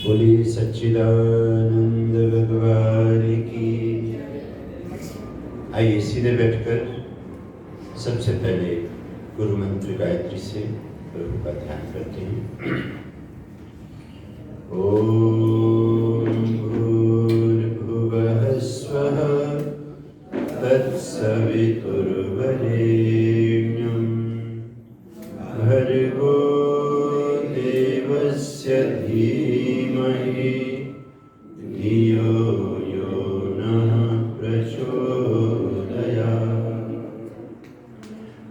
बोलिए सच्चिदानंद भगवान की। आइए सीधे बैठकर सबसे पहले गुरु मंत्र गायत्री से प्रभु का ध्यान करते हैं। ओम भूर्भुवः स्वः तत्सवितुर्वरेण्यं भर्गो देवस्य धीमहि धियो यो नः प्रचोदयात्।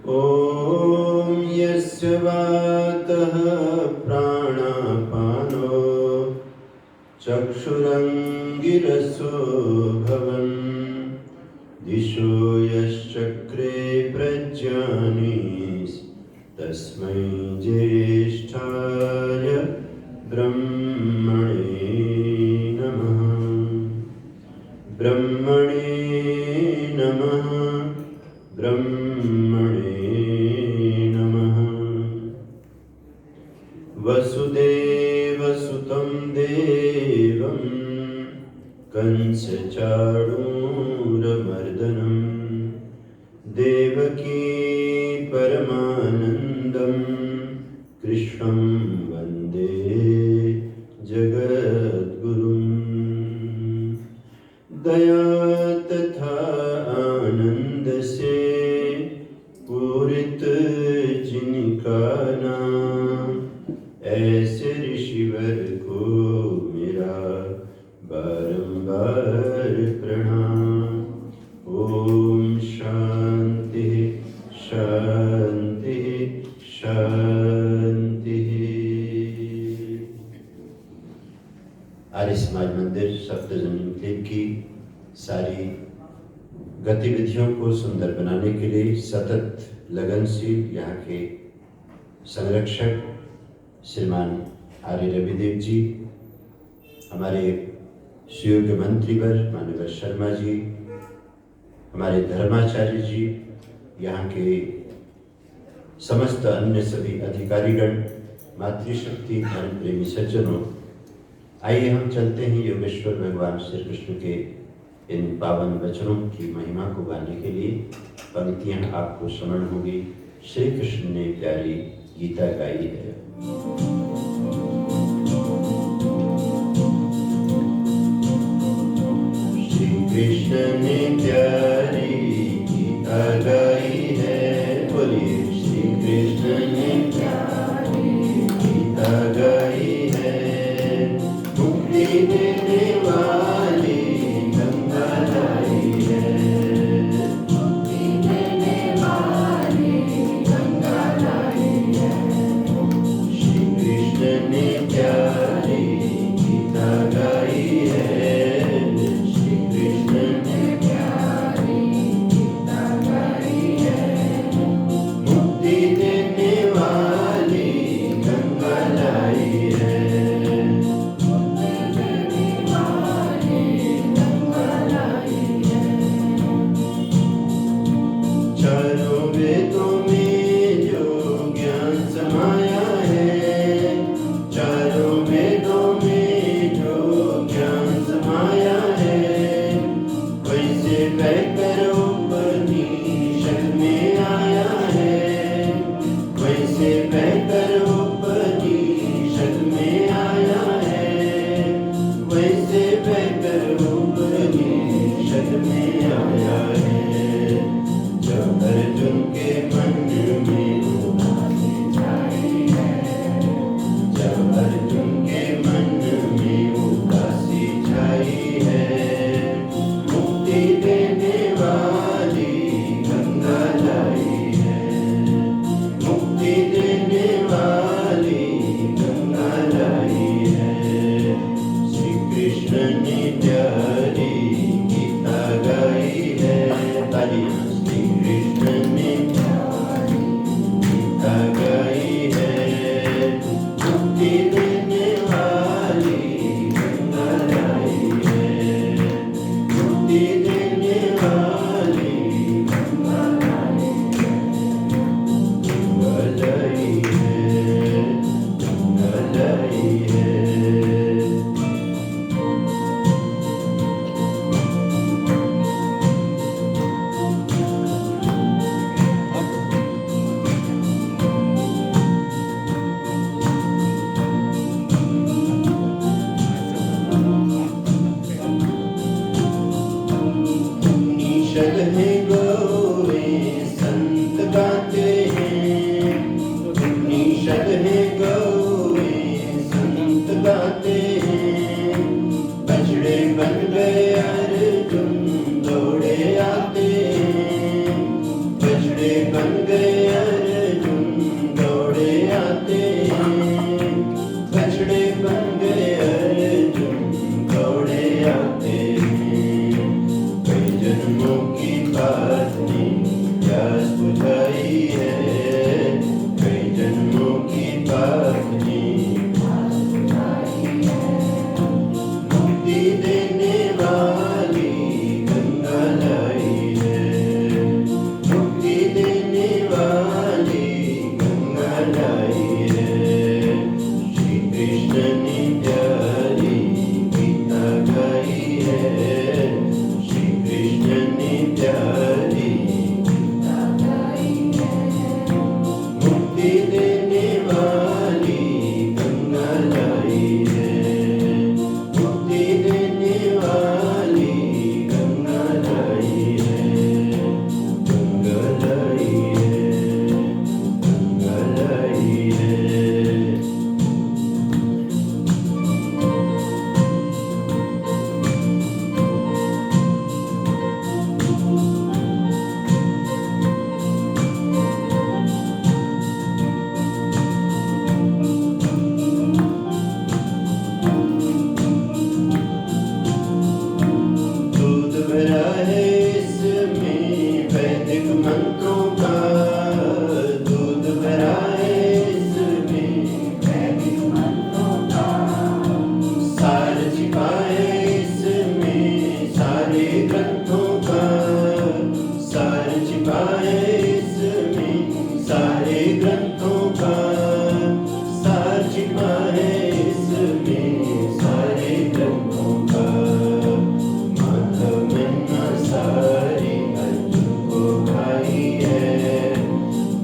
ॐ यस्य वातः प्राणापानो चक्षुरङ्गिरसो भवन् दिशो यश्चक्रे प्रज्ञानीस्तस्मै ज्येष्ठाय ब्रह्मणे नमः। ब्रह्मणे नमः। ब्रह्मणे नमः। वसुदेवसुतं देवं कंसचाणूरमर्दनं देवकी परमानन्दं कृष्णं वन्दे जगद्गुरुं। दया तथा आनंद से पूरित जिनका नाम, ऐसे ऋषिवर को मेरा बारंबार प्रणाम। ओम शांति शांति शांति। आर्य समाज मंदिर सप्तजनी क्लब की सारी गतिविधियों को सुंदर बनाने के लिए सतत लगनशील यहाँ के संरक्षक श्रीमान आर्य रविदेव जी, हमारे सुयोग्य मंत्रीवर माननीय शर्मा जी, हमारे धर्माचार्य जी, यहाँ के समस्त अन्य सभी अधिकारीगण, मातृशक्ति धर्म प्रेमी सज्जनों, आइए हम चलते हैं योगेश्वर भगवान श्री कृष्ण के इन पावन वचनों की महिमा को गाने के लिए। पंक्तियां आपको स्मरण होगी। श्री कृष्ण ने प्यारी गीता गाई है। श्री कृष्ण ने प्यारी गीता गाई है। बोलिए श्री कृष्ण ने प्यारी गीता गाई है। मुक्ति देने वाली गंगा लाई है। मुक्ति देने वाली गंगा लाई है। श्री कृष्ण ने प्यारी गीता गाई है। श्री कृष्ण ने प्यारी गीता गाई है। मुक्ति देने वाली गंगा लाई है। चारों वेदों में जो ज्ञान समाया है, चारों वेदों में जो ज्ञान समाया है, वैसे कहकर उपनिषद में आया है। वैसे कहकर उपनिषद में आया है। वैसे कहकर उपनिषद में आया है। जब अर्जुन के मन में उदासी छाई है, जब अर्जुन के मन में उदासी छाई है, मुक्ति देने वाली गंगा लाई है, गंगा लाई है। निषद है गौरे संत गाते हैं, निषद है गौरे संत गाते हैं। बछड़े बन गए अर्जुन दौड़े आते हैं, बछड़े बन गए अर्जुन दौड़े आते हैं, बछड़े बन गए अर्जुन दौड़े आते हैं। कई जन्मों की बात ने प्यास बुझाई है, कई जन्मों की बात ने मुक्ति देने वाली गंगा लाई है, मुक्ति देने वाली गंगा लाई है। श्री कृष्ण ने प्यारी गीता गाई है, श्री कृष्ण ने प्यारी गीता गाई है। मुक्ति देने वाली गंगा लाई है, मुक्ति देने वाली गंगा लाई है, गंगा लाई है, गंगा लाई है। दूध भरा है इसमें वैदिक मंत्रों का, दूध भरा है इसमें वैदिक मंत्रों का। सार छिपा है इसमें सारे ग्रंथों का, सार छिपा है इसमें सारे ग्रंथों का, सार छिपा है इसमें सारे ग्रंथों का। माधव महिमा सारी अर्जुन को भाई है,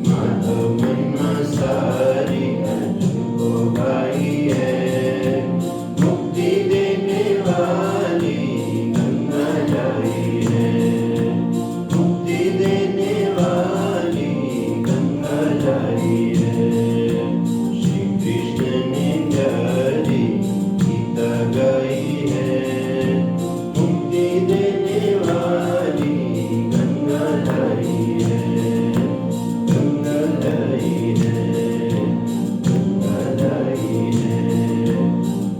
माधव महिमा सारी अर्जुन को भाई है। मुक्ति देने वाली गंगा लाई है, मुक्ति देने वाली गंगा लाई है। श्री कृष्ण ने प्यारी गीता गाई है, मुक्ति देने वाली गंगा लाई है, गंगा लाई है, गंगा लाई है,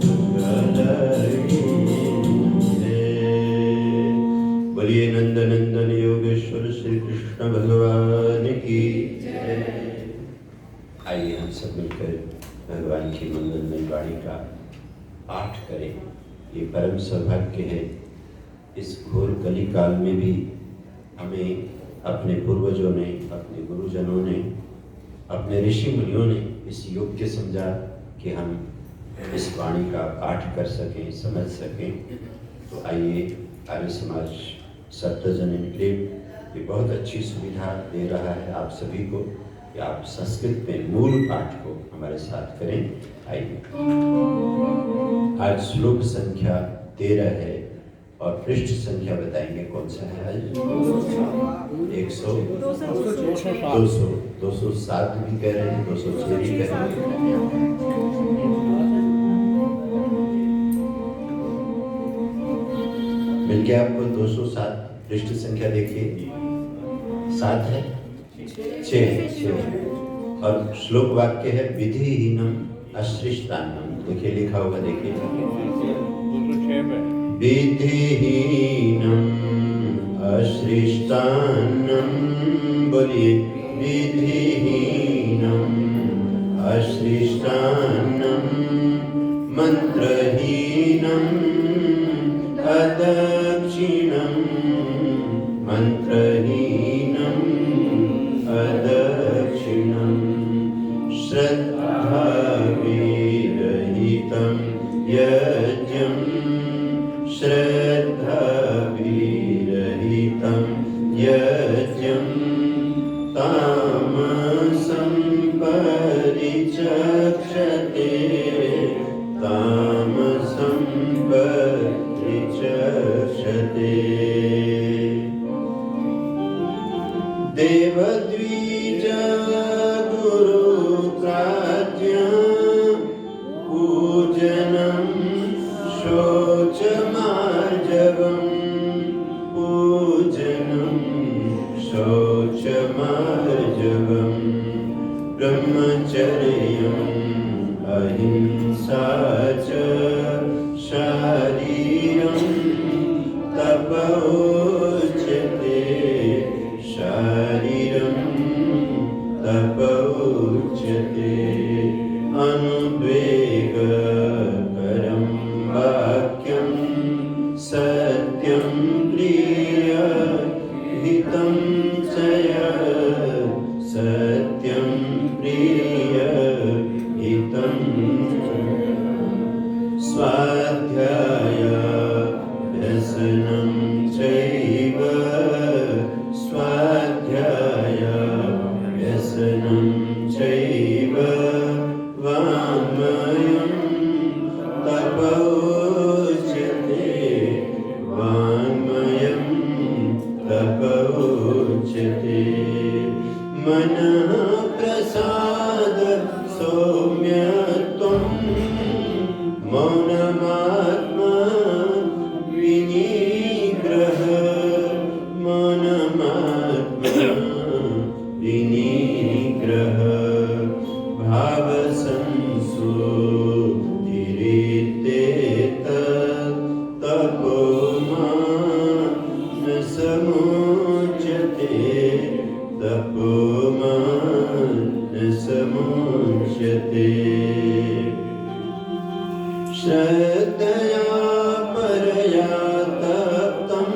गंगा लाई है। बोलिए नंदनंदन योगेश्वर श्री कृष्ण भगवान की जय। आइए हम सब मिलकर भगवान की मंगलमय वाणी का पाठ करें। ये परम सौभाग्य है, इस घोर कली काल में भी हमें अपने पूर्वजों ने, अपने गुरुजनों ने, अपने ऋषि मुनियों ने इस योग्य समझा कि हम इस वाणी का पाठ कर सकें, समझ सकें। तो आइए, आर्य समाज सप्तजन क्लिप ये बहुत अच्छी सुविधा दे रहा है आप सभी को कि आप संस्कृत में मूल पाठ को हमारे साथ करें। आइए, आज श्लोक संख्या 13 है और पृष्ठ संख्या बताएंगे कौन सा है आज? 207 भी कह रहे हैं, 206 भी कह रहे हैं। मिल गया आपको 207 पृष्ठ संख्या? देखिए 7 है, 6 और श्लोक वाक्य है विधिहीनम अश्रिष्टान्नम। देखिए लिखा होगा, देखिए विधिहीनम अश्रिष्टान्नम। बोलिए विधिहीनम अश्रिष्टान्नम मंत्रहीनम अदक्षिणम मंत्रहीनम् अदक्षिणम् श्रद्धाविरहितं यज्ञं श्रद्धाविरहितं यज्ञं तामसं परिचक्षते तामसं परिचक्षते देवद्विज गुरुप्राज्ञा पूजनं शौचमार्जवम् पूजनं शौचमार्जवम् ब्रह्मचर्यम् अहिंसा च शारीरं तपोच्यते शारीरं तपोच्यते अनुद्वेगकरं वाक्यं सत्यं प्रियहितं च सत्यं प्रियहितं स्वाध्यायाभ्यसनं चैव स्वाध्यायाभ्यसनं चैव वाङ्मयं तपोच्यते वाङ्मयं तपोच्यते मनः प्रसाद सौम्यत्वं मौनमात्मा विनिग्रह मौनमात्मा विनिग्रह भावसंशोधिरित्येत तपोमान समुच्यते तपोमान समुच्यते श्रद्धया परया तप्तं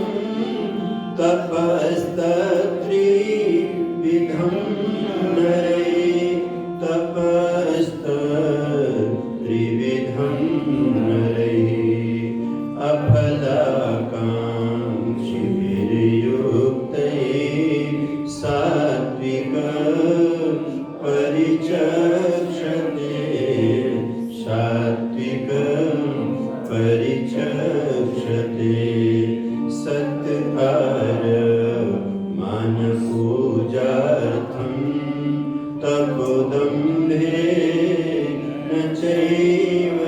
तपस्तत्त्रिविधं नरे तपस्तत्त्रिविधं नरे अफलाकाङ्क्षिभिर्युक्तैः सात्विक परिचक्षते सात्विक परिचक्षते सत्कार मानपूजार्थं तपोदम्भेन चैव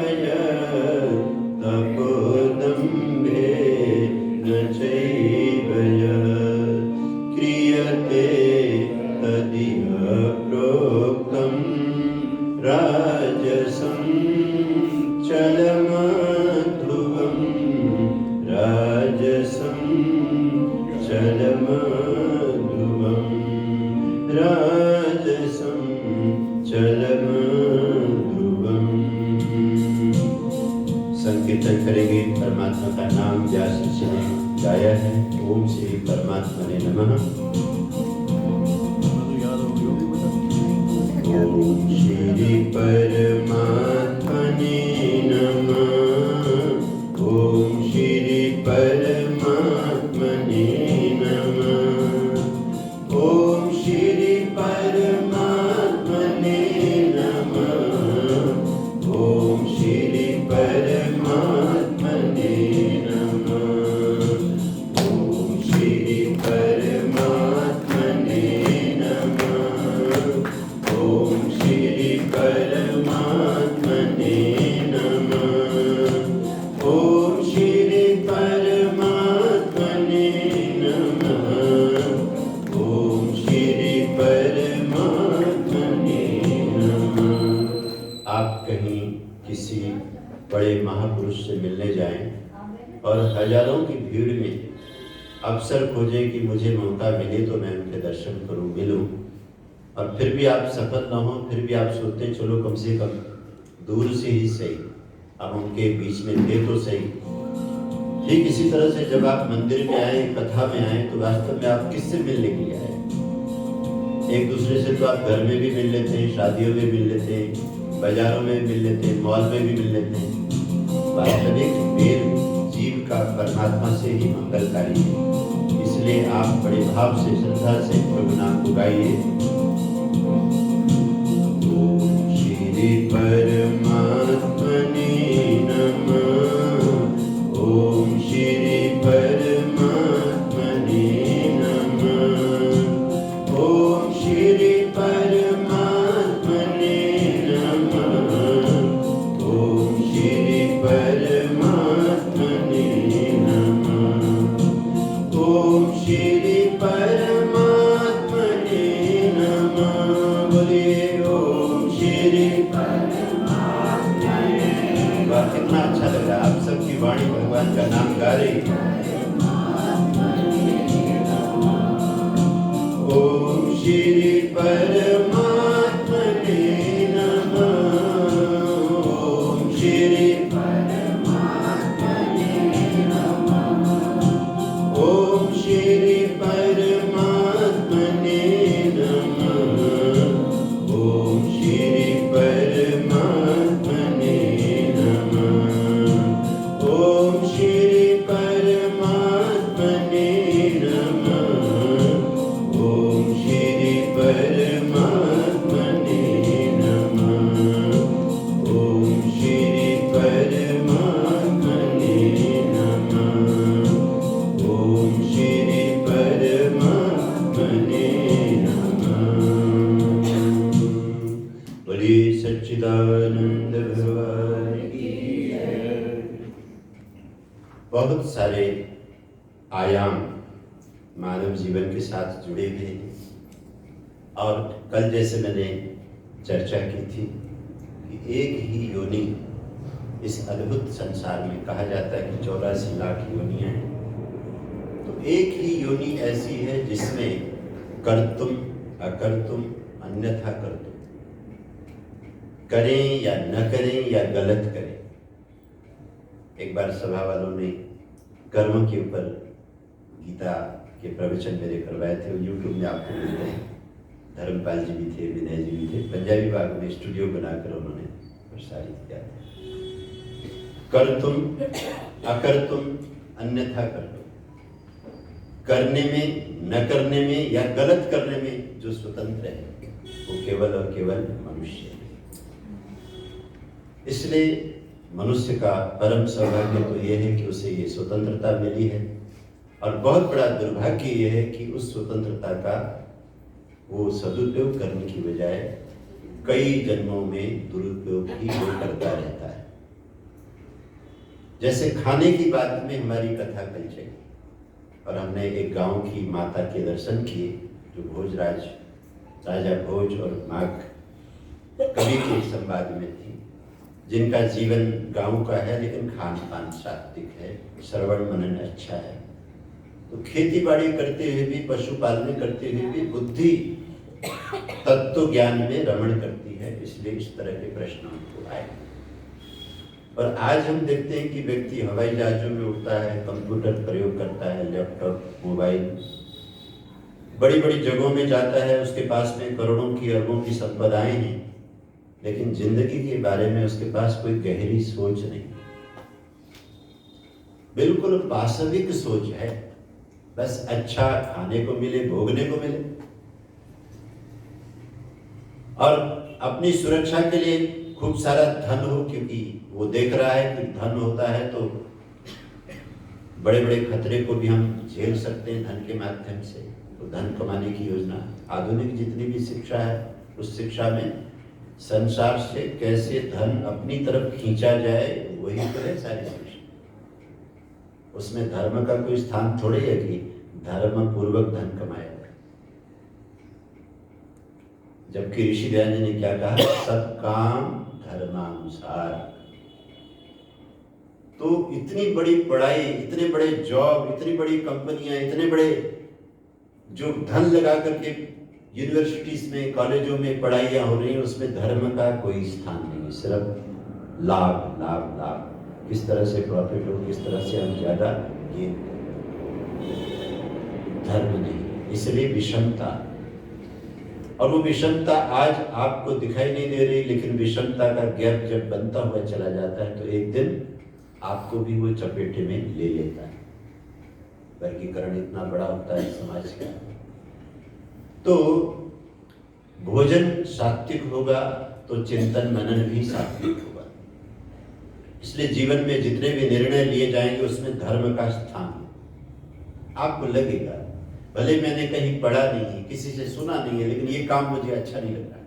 तपोदम्भेन चैव क्रियते तदिह प्रोक्तं राजसं चलमध्रुवं राजसं चलमध्रुवं राजसं चलमध्रुवम् संकीर्तन करेंगे। परमात्मा का नाम व्यास जी ने गाया है। ओम श्री परमात्मा ने नमः। ओम श्री परमात्मने नमः। ओम श्री परमात्मने नमः। ओम श्री परमात्मने नमः। ओम श्री परमात्मने नमः। ओम श्री परमात्मने नमः। ओम श्री परमात्मने नमः। ओम श्री परमात्मने नमः। ओम श्री परमात्मने नमः। आप कहीं किसी बड़े महापुरुष से मिलने जाएं और हजारों की भीड़ में अवसर खोजें कि मुझे मौका मिले तो मैं उनके दर्शन करूं, मिलूं, और फिर भी आप सफल न हो, फिर भी आप सोचते चलो कम से कम दूर से ही सही, अब उनके बीच में थे तो सही, ठीक इसी तरह से जब आप मंदिर में आए, कथा में आए, तो वास्तव में आप किससे मिलने के लिए आए? एक दूसरे से तो आप घर में भी मिल लेते हैं, शादियों में मिल लेते हैं, बाजारों में भी मिल लेते हैं, मॉल में भी मिल लेते हैं। वास्तविक मेल जीव का परमात्मा से ही मंगलकारी है। इसलिए आप बड़े भाव से, श्रद्धा से प्रभु नाम को गाइए। ओम श्री परमात्मने नमः। ओम श्री परमात्मने नमः। ओम श्री परमात्मने नमः। ओम श्री परमात्मने नमः। ओम श्री परमात्मने नमः। बोलिए ओम श्री परमात्मने। वाह, कितना अच्छा लग रहा है। आप सबकी वाणी भगवान का नाम गा रही है। ओम श्री परमात्मने नमः। ओम श्री परमात्मने नमः। ओम श्री परमात्मने नमः। ओम श्री परमात्मने नमः। ओम श्री परमात्मने नमः। ओम श्री परमात्मने नमः। ओम श्री परमात्मने नमः। ओम श्री परमात्मने नमः। बोलिए सच्चिदानंद भगवान की जय। बहुत सारे आयाम मानव जीवन के साथ जुड़े हुए हैं और कल जैसे मैंने चर्चा की थी कि एक ही योनि इस अद्भुत संसार में, कहा जाता है कि 84 लाख योनियां हैं, तो एक ही योनि ऐसी है जिसमें कर्तुम अकर्तुम अन्यथा कर्तुम, करें या न करें या गलत करें। एक बार सभा वालों ने कर्म के ऊपर गीता के प्रवचन मेरे करवाए थे, वो यूट्यूब में आपको मिलते हैं। धर्मपाल जी भी थे, विनय जी भी थे, पंजाबी बाग में स्टूडियो बनाकर उन्होंने प्रसारित किया था। कर्तुम अकर्तुम अन्यथा कर्तुम, करने में, न करने में या गलत करने में जो स्वतंत्र है वो केवल और केवल मनुष्य है। इसलिए मनुष्य का परम सौभाग्य तो यह है कि उसे ये स्वतंत्रता मिली है, और बहुत बड़ा दुर्भाग्य यह है कि उस स्वतंत्रता का वो सदुपयोग करने की बजाय कई जन्मों में दुरुपयोग ही वो करता रहता है। जैसे खाने की बात में हमारी कथा कल चली और हमने एक गांव की माता के दर्शन किए जो भोजराज, राजा भोज और माघ कवि के संवाद में थी, जिनका जीवन गांव का है लेकिन खान पान सात्विक है, श्रवण मनन अच्छा है। तो खेती बाड़ी करते हुए भी, पशुपालन करते हुए भी बुद्धि तत्व ज्ञान में रमण करती है, इसलिए इस तरह के प्रश्न हमको आए। और आज हम देखते हैं कि व्यक्ति हवाई जहाजों में उड़ता है, कंप्यूटर प्रयोग करता है, लैपटॉप, मोबाइल, बड़ी बड़ी जगहों में जाता है, उसके पास में करोड़ों की अरबों की संपदाएं हैं, लेकिन जिंदगी के बारे में उसके पास कोई गहरी सोच नहीं, बिल्कुल वास्तविक सोच है। बस अच्छा खाने को मिले, भोगने को मिले, और अपनी सुरक्षा के लिए खूब सारा धन हो, क्योंकि वो देख रहा है कि धन होता है तो बड़े बड़े खतरे को भी हम झेल सकते हैं धन के माध्यम से। तो धन कमाने की योजना, आधुनिक जितनी भी शिक्षा है उस शिक्षा में संसार से कैसे धन अपनी तरफ खींचा जाए वही तो है सारी शिक्षा। उसमें धर्म का कोई स्थान थोड़े है कि धर्म पूर्वक धन कमाया जाए। जबकि ऋषि दयानंद ने क्या कहा, सब काम धर्मानुसार। तो इतनी बड़ी पढ़ाई, इतने बड़े जॉब, इतनी बड़ी कंपनियां, इतने बड़े जो धन लगा करके यूनिवर्सिटीज में, कॉलेजों में पढ़ाइयां हो रही हैं, उसमें धर्म का कोई स्थान नहीं, सिर्फ लाभ लाभ लाभ। किस तरह से प्रॉफिट हो, किस तरह से हम ज़्यादा, ये धर्म नहीं। इसलिए विषमता, और वो विषमता आज आपको दिखाई नहीं दे रही, लेकिन विषमता का गैप जब बनता हुआ चला जाता है तो एक दिन आपको भी वो चपेटे में ले लेता है। वर्गीकरण इतना बड़ा होता है समाज का। तो भोजन सात्विक होगा तो चिंतन मनन भी सात्विक होगा। इसलिए जीवन में जितने भी निर्णय लिए जाएंगे उसमें धर्म का स्थान आपको लगेगा। भले मैंने कहीं पढ़ा नहीं है, किसी से सुना नहीं है, लेकिन ये काम मुझे अच्छा नहीं लग रहा है।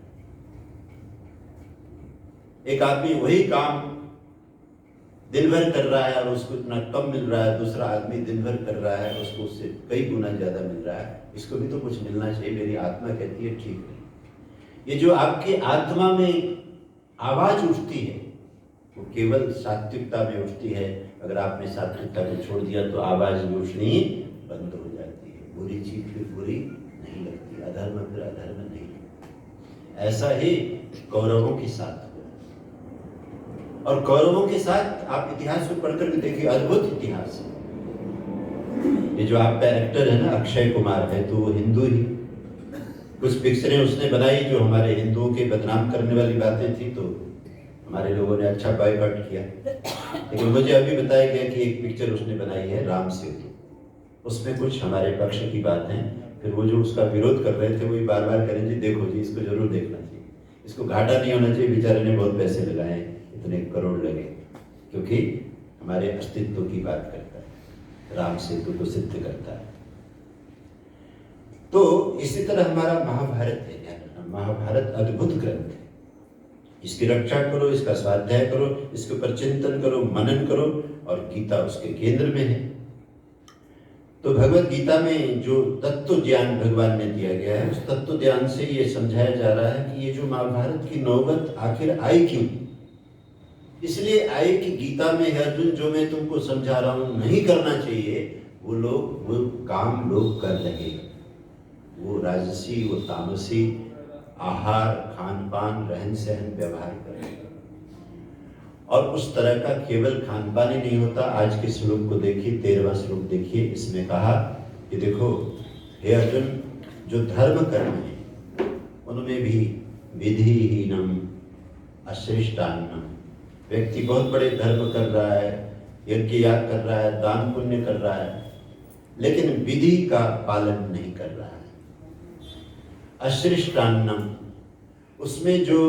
एक आदमी वही काम दिन भर कर रहा है और उसको इतना कम मिल रहा है, दूसरा आदमी दिन भर कर रहा है, उसको उससे कई गुना ज्यादा मिल रहा है। इसको भी तो कुछ मिलना चाहिए। मेरी आत्मा कहती है ठीक है। ये जो आपकी आत्मा में आवाज उठती है वो केवल सात्विकता में उठती है। अगर आपने सात्विकता को छोड़ दिया तो आवाज भी उठनी बंद हो जाती है। बुरी चीज फिर बुरी नहीं लगती, अधर्म फिर अधर्म नहीं। ऐसा ही कौरवों के साथ हुआ। और कौरवों के साथ आप इतिहास को पढ़कर के देखिए, अद्भुत इतिहास है। ये जो आपका एक्टर है ना अक्षय कुमार है, तो वो हिंदू ही। कुछ पिक्चरें उसने बनाई जो हमारे हिंदुओं के बदनाम करने वाली बातें थी, तो हमारे लोगों ने अच्छा बॉयकॉट किया। लेकिन मुझे अभी बताया गया कि एक पिक्चर उसने बनाई है राम सेतु, उसमें कुछ हमारे पक्ष की बातें। फिर वो जो उसका विरोध कर रहे थे वो बार बार करें जी देखो जी इसको जरूर देखना चाहिए, इसको घाटा नहीं होना चाहिए। बेचारे ने बहुत पैसे लगाए, इतने करोड़ लगे, क्योंकि हमारे अस्तित्व की बात करता है, राम सेतु को सिद्ध करता है। तो इसी तरह हमारा महाभारत है। महाभारत अद्भुत ग्रंथ है। इसकी रक्षा करो, इसका स्वाध्याय करो, इसके ऊपर चिंतन करो, मनन करो, और गीता उसके केंद्र में है। तो भगवत गीता में जो तत्व ज्ञान भगवान ने दिया गया है, उस तत्व ज्ञान से ये समझाया जा रहा है कि ये जो महाभारत की नौबत आखिर आई क्यों। इसलिए आई कि गीता में है अर्जुन, जो मैं तुमको समझा रहा हूं नहीं करना चाहिए वो काम लोग कर रहे हैं। वो राजसी, वो तामसी आहार, खान पान, रहन सहन, व्यवहार करें। और उस तरह का केवल खान पान ही नहीं होता। आज के श्लोक को देखिए, 13वां श्लोक देखिए। इसमें कहा कि देखो हे अर्जुन, जो धर्म कर्म है उनमें भी विधिहीनम अश्रेष्टान्नम। व्यक्ति बहुत बड़े धर्म कर रहा है, यज्ञ याग कर रहा है, दान पुण्य कर रहा है, लेकिन विधि का पालन नहीं कर रहा है। अश्रेष्टान्नम, उसमें जो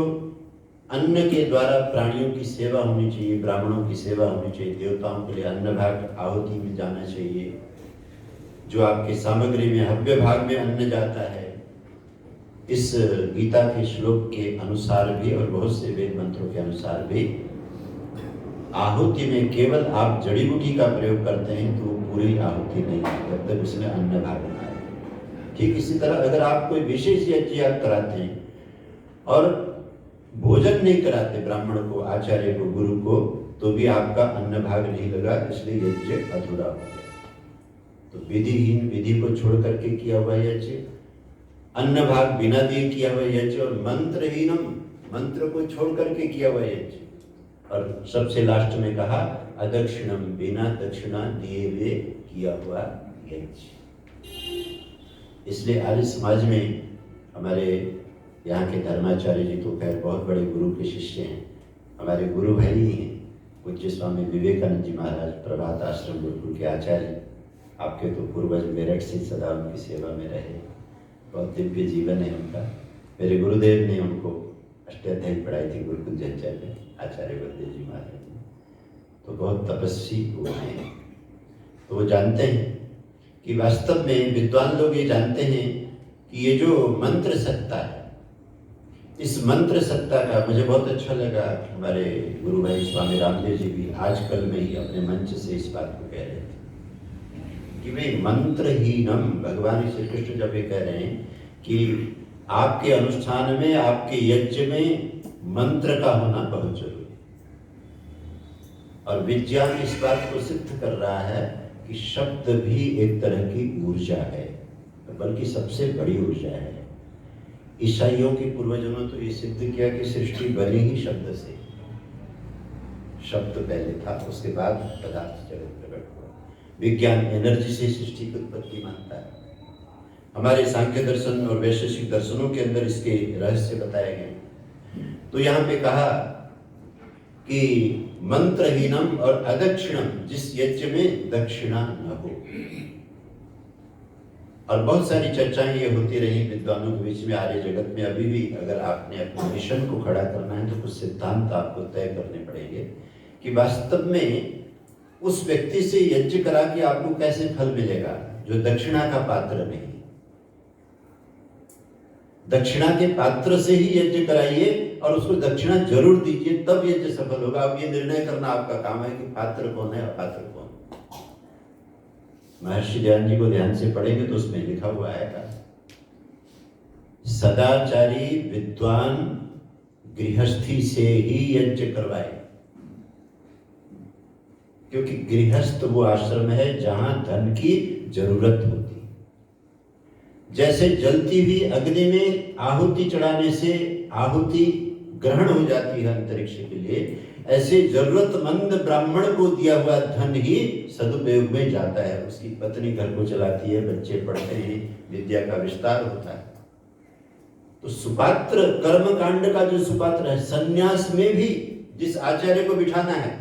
अन्न के द्वारा प्राणियों की सेवा होनी चाहिए, ब्राह्मणों की सेवा होनी चाहिए, देवताओं के लिए अन्न भाग आहुति में जाना चाहिए, जो आपके सामग्री में हव्य भाग में अन्न जाता है। इस गीता के श्लोक के अनुसार भी और बहुत से वेद मंत्रों के अनुसार भी आहुति में केवल आप जड़ी बूटी का प्रयोग करते हैं तो पूरी आहुति नहीं है जब तक उसमें अन्न भाग ना आए। ठीक इसी तरह अगर आप कोई विशेष यज्ञ कराते हैं और भोजन नहीं कराते ब्राह्मण को, आचार्य को, गुरु को, तो भी आपका अन्न भाग नहीं लगा, इसलिए यज्ञ अधूरा हो गया। तो विधिहीन, विधि को छोड़ करके किया हुआ यज्ञ, अन्न भाग बिना दिए किया हुआ यज्ञ, और मंत्रहीनम, मंत्र को छोड़ करके किया हुआ यज्ञ, और सबसे लास्ट में कहा अदक्षिणम, बिना दक्षिणा दिए हुए किया हुआ यज्ञ। इसलिए आर्य समाज में हमारे यहाँ के धर्माचार्य जी तो खैर बहुत बड़े गुरु के शिष्य हैं, हमारे गुरु भाई ही हैं, पूज्य स्वामी विवेकानंद जी महाराज प्रभात आश्रम गुरुकुल के आचार्य। आपके तो पूर्वज मेरठ से सदा उनकी सेवा में रहे, बहुत दिव्य जीवन है उनका। मेरे गुरुदेव ने उनको अष्टाध्यायी पढ़ाई थी गुरुकुल जंचल में, आचार्य बलदेव जी महाराज ने, तो बहुत तपस्वी वो हैं। तो वो जानते हैं कि वास्तव में विद्वान लोग ये जानते हैं कि ये जो मंत्र सत्ता है, इस मंत्र सत्ता का मुझे बहुत अच्छा लगा। हमारे गुरु भाई स्वामी रामदेव जी भी आजकल में ही अपने मंच से इस बात को कह रहे थे कि भाई मंत्रहीनम, भगवान श्री कृष्ण जब ये कह रहे हैं कि आपके अनुष्ठान में, आपके यज्ञ में मंत्र का होना बहुत जरूरी, और विज्ञान इस बात को सिद्ध कर रहा है कि शब्द भी एक तरह की ऊर्जा है, बल्कि सबसे बड़ी ऊर्जा है। ईसाइयों के पूर्वजों ने तो ये सिद्ध किया कि सृष्टि बनी ही शब्द से। शब्द पहले था, उसके बाद पदार्थ जगत प्रकट हुआ। विज्ञान एनर्जी से सृष्टि की उत्पत्ति मानता है। हमारे सांख्य दर्शन और वैशेषिक दर्शनों के अंदर इसके रहस्य बताए गए। तो यहाँ पे कहा कि मंत्रहीनम और अदक्षिणम, जिस यज्ञ में दक्षिणा न हो। और बहुत सारी चर्चाएं ये होती रही विद्वानों के बीच में आर्य जगत में। अभी भी अगर आपने अपने मिशन को खड़ा करना है तो कुछ सिद्धांत आपको तय करने पड़ेंगे कि वास्तव में उस व्यक्ति से यज्ञ करा के आपको कैसे फल मिलेगा जो दक्षिणा का पात्र नहीं। दक्षिणा के पात्र से ही यज्ञ कराइए और उसको दक्षिणा जरूर दीजिए, तब यज्ञ सफल होगा। अब ये निर्णय करना आपका काम है कि पात्र कौन है, अपात्र कौन। महर्षि दयानंद जी को ध्यान से पढ़ेंगे तो उसमें लिखा हुआ आएगा, सदाचारी विद्वान गृहस्थी से ही यज्ञ करवाए। क्योंकि गृहस्थ वो आश्रम है जहां धन की जरूरत होती। जैसे जलती हुई अग्नि में आहुति चढ़ाने से आहुति ग्रहण हो जाती है अंतरिक्ष के लिए, ऐसे जरूरतमंद ब्राह्मण को दिया हुआ धन ही सदुपयोग में जाता है। उसकी पत्नी घर को चलाती है, बच्चे पढ़ते हैं, विद्या का विस्तार होता है। तो सुपात्र कर्म कांड का जो सुपात्र है, संन्यास में भी जिस आचार्य को बिठाना है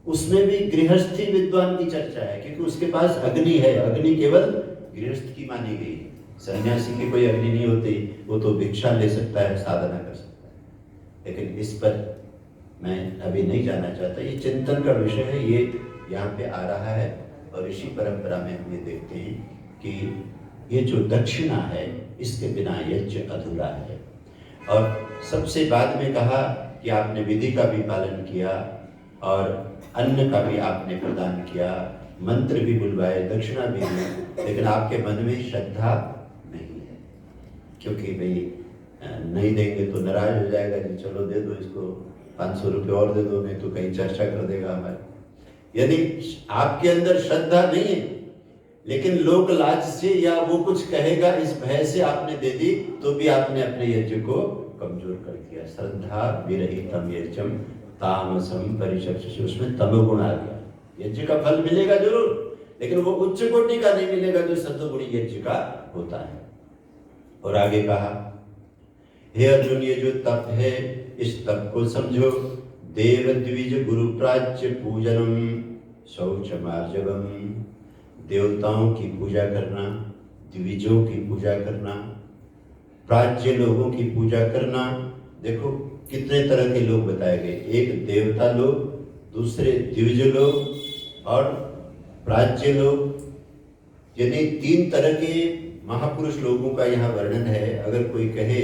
उसमें भी गृहस्थी विद्वान की चर्चा है, क्योंकि उसके पास अग्नि है। अग्नि केवल गृहस्थ की मानी गई। सन्यासी की कोई अग्नि नहीं होती, वो तो भिक्षा ले सकता है, साधना कर सकता है। लेकिन इस पर मैं अभी नहीं जाना चाहता, ये चिंतन का विषय है, ये यहाँ पे आ रहा है। और इसी परंपरा में हम ये देखते हैं कि ये जो दक्षिणा है इसके बिना यज्ञ अधूरा है। और सबसे बाद में कहा कि आपने विधि का भी पालन किया और अन्न का भी आपने प्रदान किया, मंत्र भी बुलवाए, दक्षिणा भी दी, लेकिन आपके मन में श्रद्धा नहीं है। क्योंकि भाई नहीं देंगे तो नाराज हो जाएगा कि चलो दे दो इसको 500 रुपये और दे दो, नहीं तो कहीं चर्चा कर देगा हमारी। यदि आपके अंदर श्रद्धा नहीं है लेकिन लोक लाज से या वो कुछ कहेगा इस भय से आपने दे दी, तो भी आपने अपने यज्ञ को कमजोर कर दिया। श्रद्धा विरहितम यज्ञम तामसम परिचक्षुष, उसमें तमोगुण आ गया। यज्ञ का फल मिलेगा जरूर, लेकिन वो उच्च कोटि का नहीं मिलेगा जो सत्वगुणी यज्ञ का होता है। और आगे कहा, हे अर्जुन, ये जो तप है इस तप को समझो। देव द्विज गुरु प्राच्य पूजनम शौच मार्जवम, देवताओं की पूजा करना, द्विजों की पूजा करना, प्राच्य लोगों की पूजा करना। देखो कितने तरह के लोग बताए गए, एक देवता लोग, दूसरे द्विज लोग और प्राच्य लोग। यानी 3 तरह के महापुरुष लोगों का यहाँ वर्णन है। अगर कोई कहे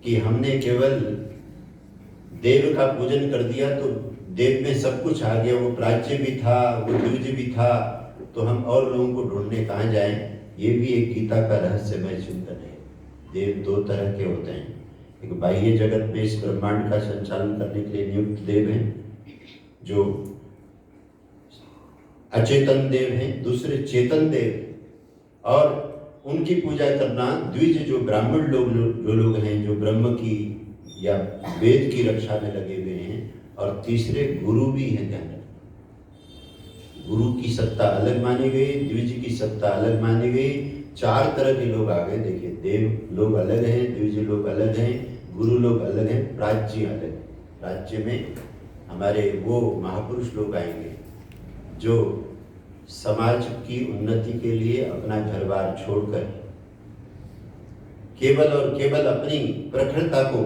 कि हमने केवल देव का पूजन कर दिया तो देव में सब कुछ आ गया, वो प्राच्य भी था, वो द्विज भी था, तो हम और लोगों को ढूंढने कहाँ जाएं। ये भी एक गीता का रहस्यमय चिंतन है। देव 2 तरह के होते हैं, एक बाह्य जगत में इस ब्रह्मांड का संचालन करने के लिए नियुक्त देव हैं जो अचेतन देव हैं, दूसरे चेतन देव और उनकी पूजा करना। द्विज जो ब्राह्मण लोग जो लोग हैं जो ब्रह्म की या वेद की रक्षा में लगे हुए हैं, और तीसरे गुरु भी हैं। ध्यान रखना, गुरु की सत्ता अलग मानी गई, द्विज की सत्ता अलग मानी गई। 4 तरह के लोग आ गए। देखिए, देव लोग अलग हैं, द्विज लोग अलग हैं, गुरु लोग अलग हैं, प्राच्य अलग है। प्राच्य में हमारे वो महापुरुष लोग आएंगे जो समाज की उन्नति के लिए अपना घर बार छोड़कर केवल और केवल अपनी प्रखरता को,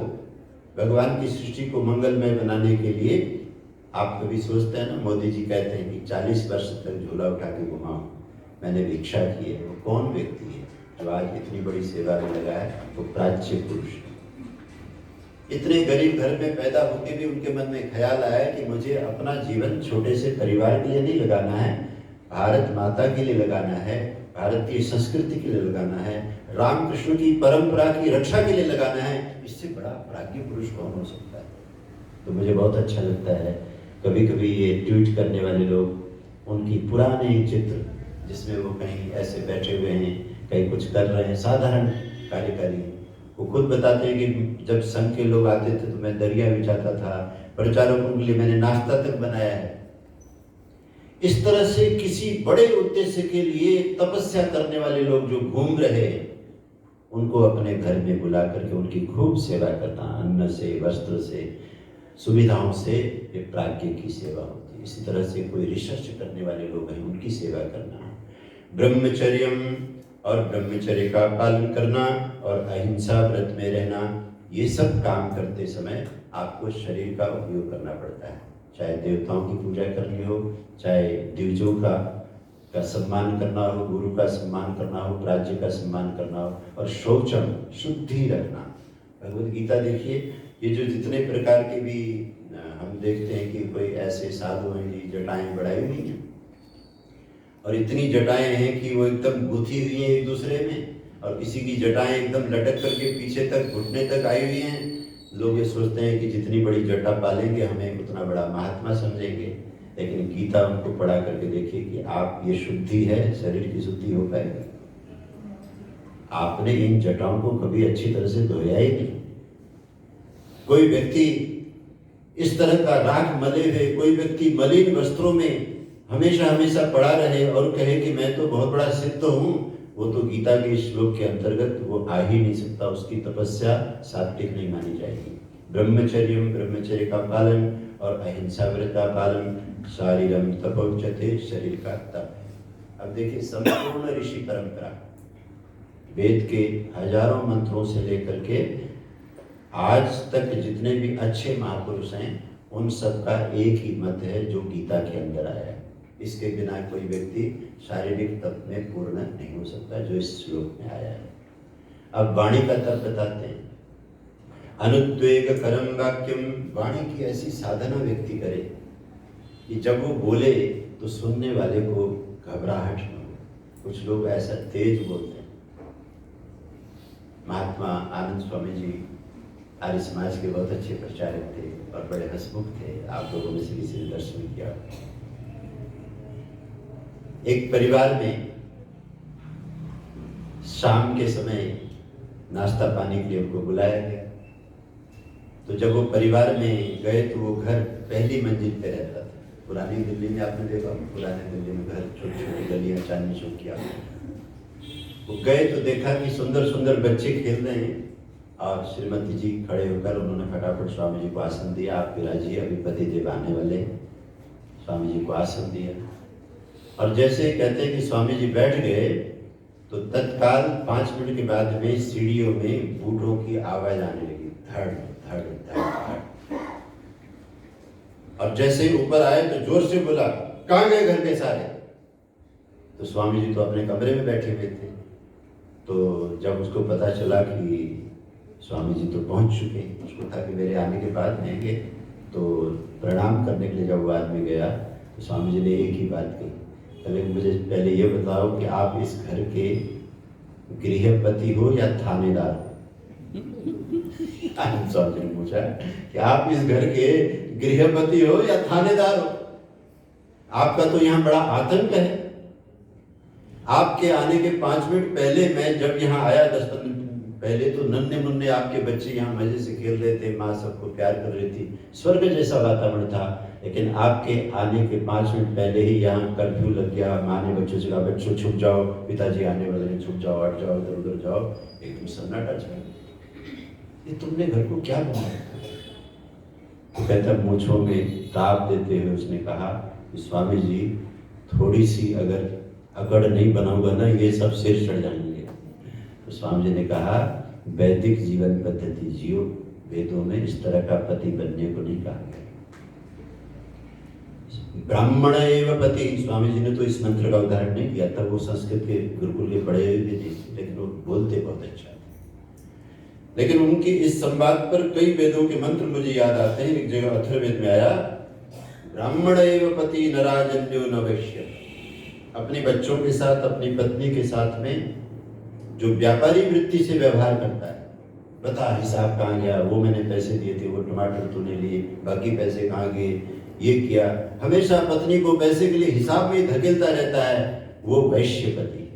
भगवान की सृष्टि को मंगलमय बनाने के लिए। आप कभी सोचते हैं ना, मोदी जी कहते हैं कि 40 वर्ष तक झोला उठा के घुमाओ, मैंने भिक्षा की है। वो कौन व्यक्ति है जो आज इतनी बड़ी सेवा में लगा है? वो प्राच्य पुरुष। इतने गरीब घर में पैदा होकर भी उनके मन में ख्याल आया कि मुझे अपना जीवन छोटे से परिवार के लिए नहीं लगाना है, भारत माता के लिए लगाना है, भारतीय संस्कृति के लिए लगाना है, रामकृष्ण की परंपरा की रक्षा के लिए लगाना है। इससे बड़ा प्राज्ञ पुरुष कौन हो सकता है? तो मुझे बहुत अच्छा लगता है कभी कभी ये ट्वीट करने वाले लोग, उनकी पुराने चित्र जिसमें वो कहीं ऐसे बैठे हुए हैं, कहीं कुछ कर रहे हैं, साधारण कार्यकारी, वो खुद बताते हैं कि जब संघ के लोग आते थे तो मैं दरिया बिछाता था, प्रचारकों के लिए मैंने नाश्ता तक बनाया है। इस तरह से किसी बड़े उद्देश्य के लिए तपस्या करने वाले लोग जो घूम रहे हैं, उनको अपने घर में बुला करके उनकी खूब सेवा करना, अन्न से, वस्त्र से, सुविधाओं से, ये प्राज्ञ की सेवा होती है। इसी तरह से कोई रिसर्च करने वाले लोग हैं, उनकी सेवा करना। ब्रह्मचर्यम, और ब्रह्मचर्य का पालन करना और अहिंसा व्रत में रहना, ये सब काम करते समय आपको शरीर का उपयोग करना पड़ता है। चाहे देवताओं की पूजा करनी हो, चाहे दिवजों का सम्मान करना हो, गुरु का सम्मान करना हो, राज्य का सम्मान करना हो, और शौचम, शुद्धि रखना। भगवद गीता देखिए, ये जो जितने प्रकार के भी हम देखते हैं कि कोई ऐसे साधु हैं जी जटाएं बढ़ाई हुई हैं, और इतनी जटाएं हैं कि वो एकदम गुथी हुई हैं एक दूसरे में, और किसी की जटाएं एकदम लटक करके पीछे तक, घुटने तक आई हुई हैं। लोग ये सोचते हैं कि जितनी बड़ी जटा पालेंगे हमें उतना बड़ा महात्मा समझेंगे। लेकिन गीता उनको पढ़ा करके देखिए कि आप, ये शुद्धि है, शरीर की शुद्धि हो पाएगी? आपने इन जटाओं को कभी अच्छी तरह से धोया ही नहीं। कोई व्यक्ति इस तरह का राख मले हुए, कोई व्यक्ति मलिन वस्त्रों में हमेशा हमेशा पड़ा रहे और कहे कि मैं तो बहुत बड़ा सिद्ध हूं, वो तो गीता के श्लोक के अंतर्गत वो आ ही नहीं सकता। उसकी तपस्या सात्विक नहीं मानी जाएगी। ब्रह्मचर्यम, ब्रह्मचर्य का पालन, और अहिंसा व्रत का पालन, शारीरम तपोच्यते, शरीर का तप। अब देखिए, संपूर्ण ऋषि परंपरा, वेद के हजारों मंत्रों से लेकर के आज तक जितने भी अच्छे महापुरुष हैं, उन सब का एक ही मत है जो गीता के अंदर आया है। इसके बिना कोई व्यक्ति शारीरिक तप में पूर्ण नहीं हो सकता, जो इस श्लोक में आया है। अब वाणी का तप बताते हैं। अनुद्वेग करम वाक्यम, वाणी की ऐसी साधना व्यक्ति करे कि जब वो बोले तो सुनने वाले को घबराहट न हो। कुछ लोग ऐसा तेज बोलते हैं। महात्मा आनंद स्वामी जी आर्य समाज के बहुत अच्छे प्रचारक थे और बड़े हंसमुख थे। आप लोगों ने किसी ने दर्शन किया। एक परिवार में शाम के समय नाश्ता पानी के लिए उनको बुलाया गया। तो जब वो परिवार में गए तो वो घर पहली मंजिल पे रहता था। पुरानी दिल्ली में आपने देखा, पुराने दिल्ली में घर, छोटी छोटी गलियां, चांदनी चौकियां। वो गए तो देखा कि सुंदर सुंदर बच्चे खेल रहे हैं, और श्रीमती जी खड़े होकर उन्होंने फटाफट स्वामी जी को आसन दिया। आप विराजिए, अभी पति देव आने वाले। स्वामी जी को आसन दिया, और जैसे कहते हैं कि स्वामी जी बैठ गए तो तत्काल 5 मिनट के बाद में सीढ़ियों में बूटों की आवाज आने लगी, धड़ धड़ धड़ धड़। और जैसे ही ऊपर आए तो जोर से बोला, कहाँ गए घर के सारे? तो स्वामी जी तो अपने कमरे में बैठे हुए थे। तो जब उसको पता चला कि स्वामी जी तो पहुंच चुके हैं, उसको था कि मेरे आने के बाद आएंगे, तो प्रणाम करने के लिए जब वो आदमी गया तो स्वामी जी ने एक ही बात कही, पहले मुझे पहले ये बताओ कि आप इस घर के गृहपति हो या थानेदार हो? आनंद स्वामी जी ने पूछा कि आप इस घर के गृहपति हो या थानेदार हो? आपका तो यहाँ बड़ा आतंक है। आपके आने के 5 मिनट पहले मैं जब यहाँ आया, 10-15 मिनट पहले, तो नन्हे मुन्ने आपके बच्चे यहाँ मजे से खेल रहे थे, माँ सबको प्यार कर रही थी, स्वर्ग जैसा वातावरण था। लेकिन आपके आने के 5 मिनट पहले ही यहाँ कर्फ्यू लग गया। माँ ने बच्चों से कहा, बच्चों छुप जाओ, पिताजी आने वाले हैं, छुप जाओ, हट जाओ, इधर उधर जाओ। एकदम सन्नाटा छा गया। ये तुमने घर को क्या बनाया? तो कहता, मूंछों में ताप देते हुए उसने कहा कि स्वामी जी, थोड़ी सी अगर अकड़ नहीं बनाऊंगा ना, ये सब सिर चढ़ जाएंगे। तो स्वामी जी ने कहा, वैदिक जीवन पद्धति जियो, वेदों में इस तरह का पति बनने को नहीं कहा गया। ब्राह्मण एवं पति, स्वामी जी ने तो इस मंत्र का उदाहरण नहीं दिया था। वो संस्कृत के गुरुकुल के पढ़े हुए भी नहीं, लेकिन वो बोलते बहुत अच्छा थे। लेकिन उनके इस संवाद पर कई वेदों के मंत्र मुझे याद आते हैं। एक जगह अथर्ववेद में आया, ब्राह्मण एवं पति नराजन्यो न वैश्य। अपने बच्चों के साथ, अपनी पत्नी के साथ में जो व्यापारी वृत्ति से व्यवहार करता है, बता हिसाब कहाँ गया, वो मैंने पैसे दिए थे, वो टमाटर तूने लिए, बाकी पैसे कहाँ गए, ये किया, हमेशा पत्नी को पैसे के लिए हिसाब में धकेलता रहता है, वो वैश्यपति।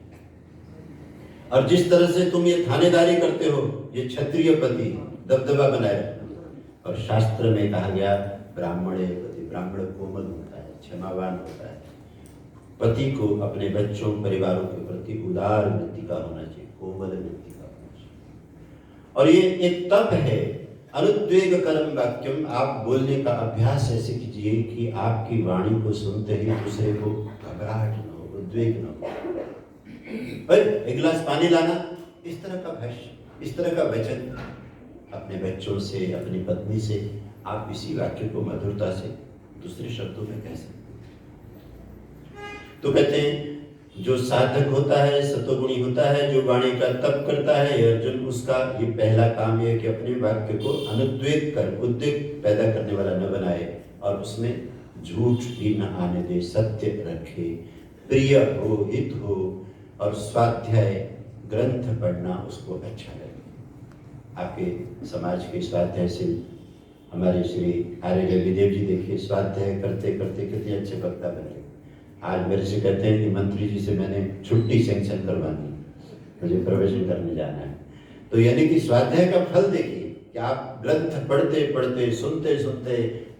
और जिस तरह से तुम ये थानेदारी करते हो, ये क्षत्रिय पति दबदबा बनाए रखना। और शास्त्र में कहा गया ब्राह्मण पति, ब्राह्मण कोमल होता है, क्षमावान होता है। पति को अपने बच्चों परिवारों के प्रति उदार वृत्ति का होना चाहिए, कोमल वृत्ति का होना चाहिए। और ये एक तप है, अनुद्वेग कर्म वाक्यम। आप बोलने का अभ्यास ऐसे कीजिए कि आपकी वाणी को सुनते ही दूसरे को घबराहट न हो, उद्वेग न हो। पर एक गिलास पानी लाना, इस तरह का भाष्य, इस तरह का वचन अपने बच्चों से, अपनी पत्नी से आप इसी वाक्य को मधुरता से दूसरे शब्दों में कह सकते। तो कहते हैं जो साधक होता है, सतोगुणी होता है, जो वाणी का तप करता है अर्जुन, उसका ये पहला काम ये है कि अपने वाक्य को अनुद्वेग कर, उद्वेग पैदा करने वाला न बनाए और उसमें झूठ भी न आने दे, सत्य रखे, प्रिय हो, हित हो और स्वाध्याय ग्रंथ पढ़ना उसको अच्छा लगे। आपके समाज के स्वाध्याय से हमारे श्री आर्य रविदेव जी देखिए, स्वाध्याय करते करते कितने अच्छे वक्ता बन गए। आज मेरे से कहते हैं कि मंत्री जी से मैंने छुट्टी सैंक्शन करवानी, मुझे प्रवचन करने जाना है। तो यानी कि स्वाध्याय का फल देखिए कि आप ग्रंथ पढ़ते पढ़ते, सुनते सुनते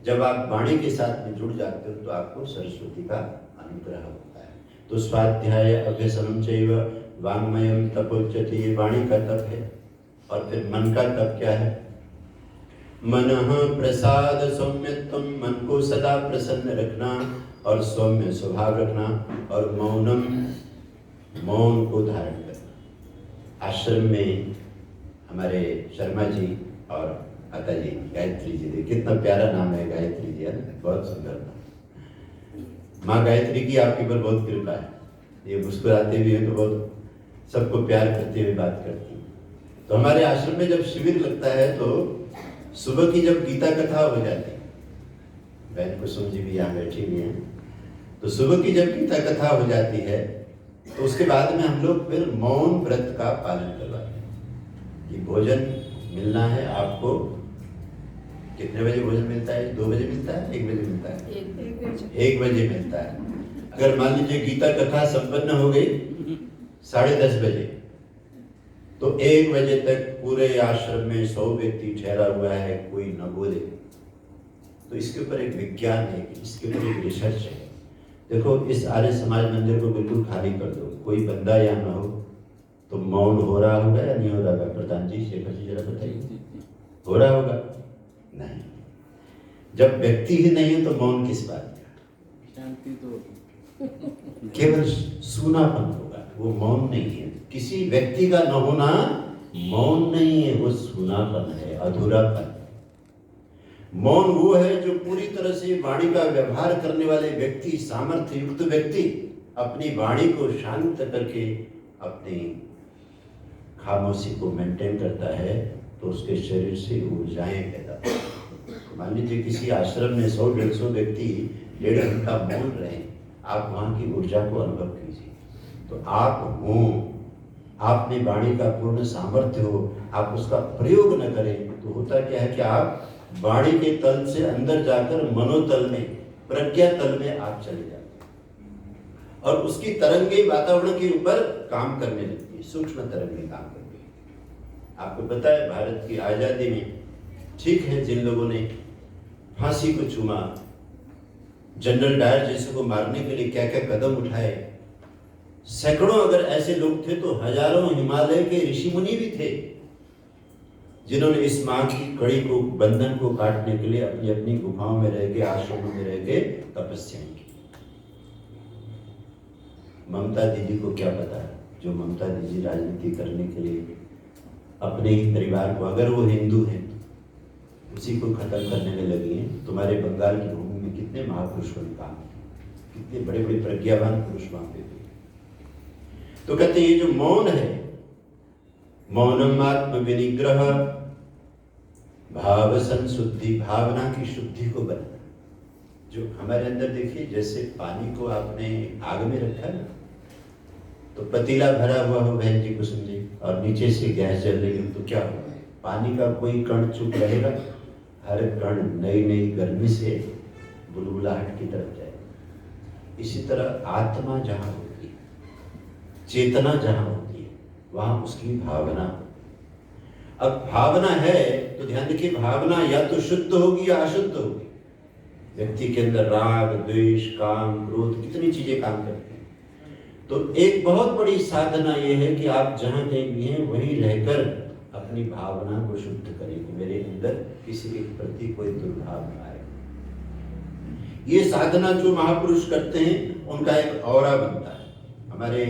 जब आप वाणी के साथ में जुड़ जाते हो तो आपको सरस्वती का अनुग्रह होता है। तो स्वाध्याय अभ्यसनम चैव वाङ्मयम तपोच्यते, ये वाणी का तप है। और फिर मन का तप क्या है? मनः प्रसाद सौम्यत्वम, मन को सदा प्रसन्न रखना और सौम्य स्वभाव रखना और मौनम, मौन को धारण करना। आश्रम में हमारे शर्मा जी और अता जी, गायत्री जी, देखिए कितना प्यारा नाम है गायत्री जी, है ना, बहुत सुंदर नाम। माँ गायत्री की आपके ऊपर बहुत कृपा है, ये मुस्कुराते भी हैं तो बहुत सबको प्यार करते हुए बात करती हैं। तो हमारे आश्रम में जब शिविर लगता है तो सुबह की जब गीता कथा हो जाती है, बहन कुसुम जी भी यहाँ बैठी हुई हैं, तो सुबह की जब गीता कथा हो जाती है तो उसके बाद में हम लोग फिर मौन व्रत का पालन करवाते हैं कि भोजन मिलना है आपको। कितने बजे भोजन मिलता है? 2 बजे मिलता है, 1 बजे मिलता है? 1 बजे मिलता है। अगर मान लीजिए गीता कथा संपन्न हो गई 10:30 बजे, तो 1 बजे तक पूरे आश्रम में 100 व्यक्ति ठहरा हुआ है, कोई न बोले। तो इसके ऊपर एक विज्ञान है, इसके ऊपर एक रिसर्च है। देखो, इस आर्य समाज मंदिर को बिल्कुल खाली कर दो, कोई बंदा यहाँ ना हो, तो मौन हो रहा होगा या नहीं हो रहा होगा? प्रधान जी, शेखर जी, जरा बताइए, हो रहा होगा? नहीं। जब व्यक्ति ही नहीं है तो मौन किस बात का? शांति तो केवल सूनापन होगा, वो मौन नहीं है। किसी व्यक्ति का न होना मौन नहीं है, वो सूनापन है, अधूरापन। मौन वो है जो पूरी तरह से वाणी का व्यवहार करने वाले व्यक्ति, सामर्थ्य युक्त व्यक्ति अपनी वाणी को शांत करके अपनी खामोशी को मेंटेन करता है तो उसके शरीर से ऊर्जाएं पैदा होती हैं। मान लीजिए किसी आश्रम में 100-150 व्यक्ति 1.5 घंटा मौन रहे, आप वहाँ की ऊर्जा को अनुभव कीजिए। तो आप हो, आप में वाणी का पूर्ण सामर्थ्य हो, आप उसका प्रयोग न करें तो होता क्या है कि आप वाणी के तल से अंदर जाकर मनोतल में, प्रज्ञा तल में आप चले जाते हैं और उसकी तरंगें वातावरण के ऊपर काम करने लगती है, सूक्ष्म तरंगें काम करती है। आपको पता है भारत की आजादी में, ठीक है, जिन लोगों ने फांसी को चूमा, जनरल डायर जैसे को मारने के लिए क्या क्या कदम उठाए, सैकड़ों अगर ऐसे लोग थे तो हजारों हिमालय के ऋषि मुनि भी थे जिन्होंने इस मां की कड़ी को, बंधन को काटने के लिए अपनी अपनी गुफाओं में रह के, आश्रमों में रह के तपस्या की। ममता दीदी को क्या पता, जो ममता दीदी राजनीति करने के लिए अपने ही परिवार को, अगर वो हिंदू हैं उसी को खत्म करने में लगी हैं। तुम्हारे बंगाल की भूमि में कितने महापुरुषों ने काम किया, कितने बड़े बड़े प्रज्ञावान पुरुष वहां पे थे। तो कहते हैं ये जो मौन है, मौनम आत्म विनिग्रह, भाव संशुद्धि, भावना की शुद्धि को बनाना। जो हमारे अंदर देखिए, जैसे पानी को आपने आग में रखा ना, तो पतीला भरा हुआ हो बहन जी, कुसुम जी, और नीचे से गैस जल रही हो, तो क्या होगा? पानी का कोई कण चुप रहेगा? हर कण नई नई गर्मी से बुलबुलाहट की तरफ जाएगा। इसी तरह आत्मा जहाँ होती है, चेतना जहाँ होती है, वहां उसकी भावना। अब भावना है तो ध्यान रखिए, भावना या तो शुद्ध होगी या अशुद्ध होगी। व्यक्ति के अंदर राग, द्वेष, काम, क्रोध, कितनी चीजें काम करती हैं। तो एक बहुत बड़ी साधना यह है कि आप जहां कहीं भी हैं वहीं रहकर अपनी भावना को शुद्ध करें कि मेरे अंदर किसी के प्रति कोई दुर्भाव न आए। ये साधना जो महापुरुष करते हैं उनका एक ऑरा बनता है। हमारे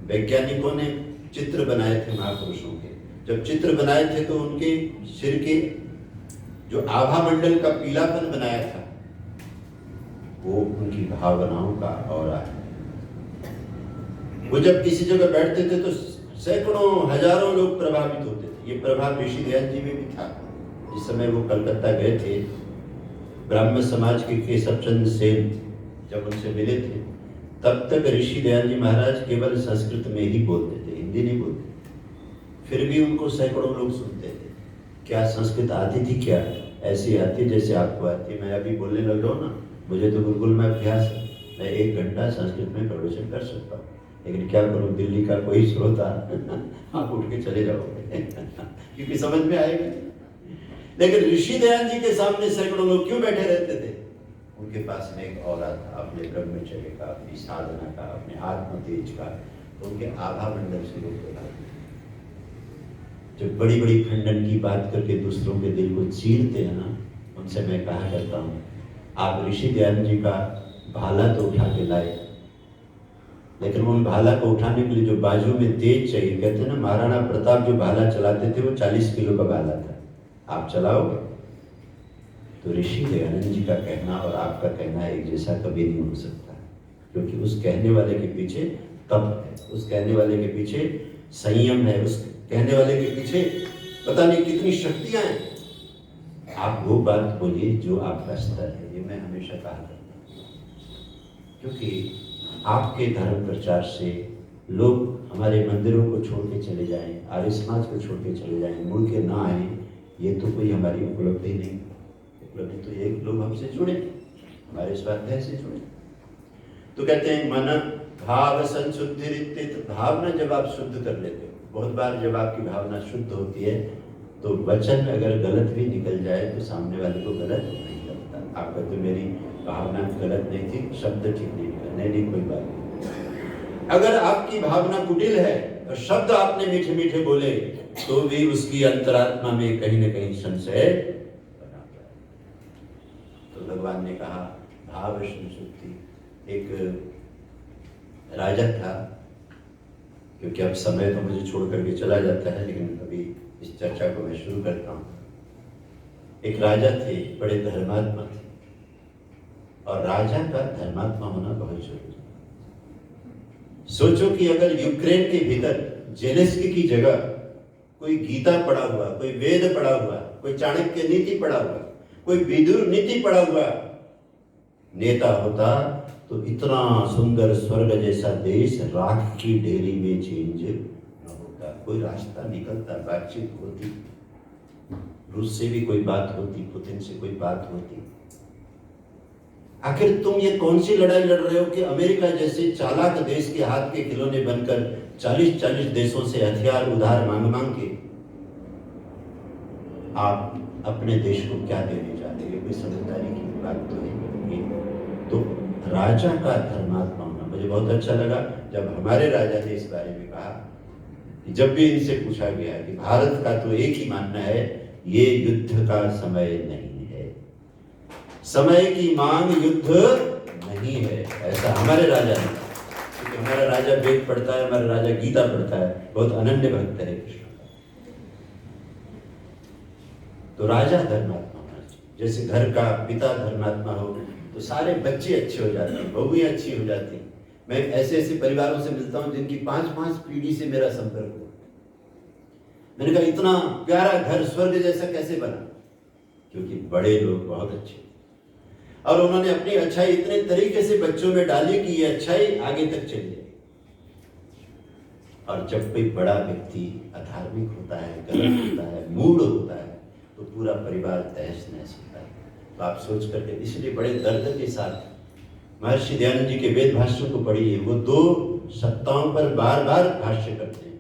वैज्ञानिकों ने चित्र बनाए थे महापुरुषों के। जब चित्र बनाए थे तो उनके सिर के जो आभा मंडल का पीलापन बनाया था वो उनकी भावनाओं का ऑरा है। वो जब किसी जगह बैठते थे तो सैकड़ों हजारों लोग प्रभावित होते थे। ये प्रभाव ऋषि ध्यान जी में भी था। जिस समय वो कलकत्ता गए थे, ब्राह्मण समाज के केशवचंद्र सेन जब उनसे मिले थे, तब तक ऋषि दयाल जी महाराज केवल संस्कृत में ही बोलते थे, हिंदी नहीं बोलते। फिर भी उनको सैकड़ों लोग सुनते थे। क्या संस्कृत आती थी? क्या ऐसी आती जैसे आपको आती। मैं अभी बोलने लग रहा हूँ ना, मुझे तो गुरुकुल में अभ्यास है, मैं 1 घंटा संस्कृत में प्रवचन कर सकता हूँ। लेकिन क्या करूँ, दिल्ली का कोई श्रोता आप उठ के चले जाओगे क्योंकि समझ में आएगा। लेकिन ऋषि दयाल जी के सामने सैकड़ों लोग क्यों बैठे रहते थे? उनके पास में एक औरा था, अपने ब्रह्मचर्य का, अपनी साधना का, अपने आत्म तेज का। तो उनके आभा मंडल से लोग प्रभावित। जब बड़ी बड़ी खंडन की बात करके दूसरों के दिल को चीरते हैं ना, उनसे मैं कहा करता हूँ, आप ऋषि दयाल जी का भाला तो उठा के लाए, लेकिन उन भाला को उठाने के लिए जो बाजू में तेज चाहिए, कहते हैं ना महाराणा प्रताप जो भाला चलाते थे वो 40 किलो का भाला था, आप चलाओगे? तो ऋषि दयानंद जी का कहना और आपका कहना एक जैसा कभी नहीं हो सकता, क्योंकि उस कहने वाले के पीछे तप है, उस कहने वाले के पीछे संयम है, उस कहने वाले के पीछे पता नहीं कितनी शक्तियां हैं। आप वो बात बोलिए जो आपका स्तर है, ये मैं हमेशा कहा करता हूँ। क्योंकि आपके धर्म प्रचार से लोग हमारे मंदिरों को छोड़ के चले जाएं, आर्य समाज को छोड़ के चले जाएं, मुड़ के ना आए, ये तो कोई हमारी उपलब्धि नहीं। उपलब्धि तो ये लोग हमसे जुड़े, हमारे स्वाध्याय से जुड़े। तो कहते हैं मन भाव संशुद्धि, भावना जब आप शुद्ध कर लेते हो, बहुत बार जब आपकी भावना शुद्ध होती है तो वचन अगर गलत भी निकल जाए तो सामने वाले को गलत नहीं लगता। आप कहते मेरी भावना गलत नहीं थी, शब्द ठीक नहीं निकला, नहीं कोई बात नहीं। अगर आपकी भावना कुटिल है और शब्द आपने मीठे मीठे बोले तो भी उसकी अंतरात्मा में कहीं न कहीं संशय बना है। तो भगवान ने कहा भाव संशुद्धि। एक राजा था, क्योंकि अब समय तो मुझे छोड़ करके चला जाता है, लेकिन अभी इस चर्चा को मैं शुरू करता हूँ। एक राजा थे, बड़े धर्मात्मा थे, और राजा का धर्मात्मा होना बहुत जरूरी है। सोचो कि अगर यूक्रेन के भीतर जेलेंस्की की जगह कोई गीता पढ़ा हुआ, कोई वेद पढ़ा हुआ, कोई चाणक्य नीति पढ़ा हुआ, कोई विदुर नीति पढ़ा हुआ नेता होता तो इतना सुंदर स्वर्ग जैसा देश राख की ढेरी में चेंज न होता। कोई रास्ता निकलता, बातचीत होती, रूस से भी कोई बात होती, पुतिन से कोई बात होती। आखिर तुम ये कौन सी लड़ाई लड़ रहे हो कि अमेरिका जैसे चालाक देश के हाथ के खिलौने बनकर 40-40 देशों से हथियार उधार मांग मांग के आप अपने देश को क्या देने जा रहे हो? कोई समझदारी की बात तो नहीं। तो राजा का धर्मात्मा होना मुझे बहुत अच्छा लगा जब हमारे राजा ने इस बारे में कहा कि जब भी इनसे पूछा गया कि भारत का तो एक ही मानना है, ये युद्ध का समय नहीं है, समय की मांग युद्ध नहीं है, ऐसा हमारे राजा ने कहा। क्योंकि हमारा राजा वेद पढ़ता है, हमारा राजा गीता पढ़ता है, बहुत अनन्य भक्त है कृष्ण का। तो राजा धर्मात्मा होना चाहिए। जैसे घर का पिता धर्मात्मा हो तो सारे बच्चे अच्छे हो जाते हैं, बहुएं अच्छी हो जाती हैं। मैं ऐसे ऐसे परिवारों से मिलता हूं जिनकी 5-5 पीढ़ी से मेरा संपर्क हुआ। मैंने कहा इतना प्यारा घर स्वर्ग जैसा कैसे बना? क्योंकि बड़े लोग बहुत अच्छे, और उन्होंने अपनी अच्छाई इतने तरीके से बच्चों में डाली कि ये अच्छाई आगे तक चली जाए। और जब कोई बड़ा व्यक्ति अधार्मिक होता है, गलत होता है, मूढ़ होता है, तो पूरा परिवार तहस नहस होता है। तो आप सोच करके, इसलिए बड़े दर्द के साथ महर्षि दयानंद जी के वेद भाष्यों को पढ़िए। वो 2 सत्ताओं पर बार बार भाष्य करते हैं।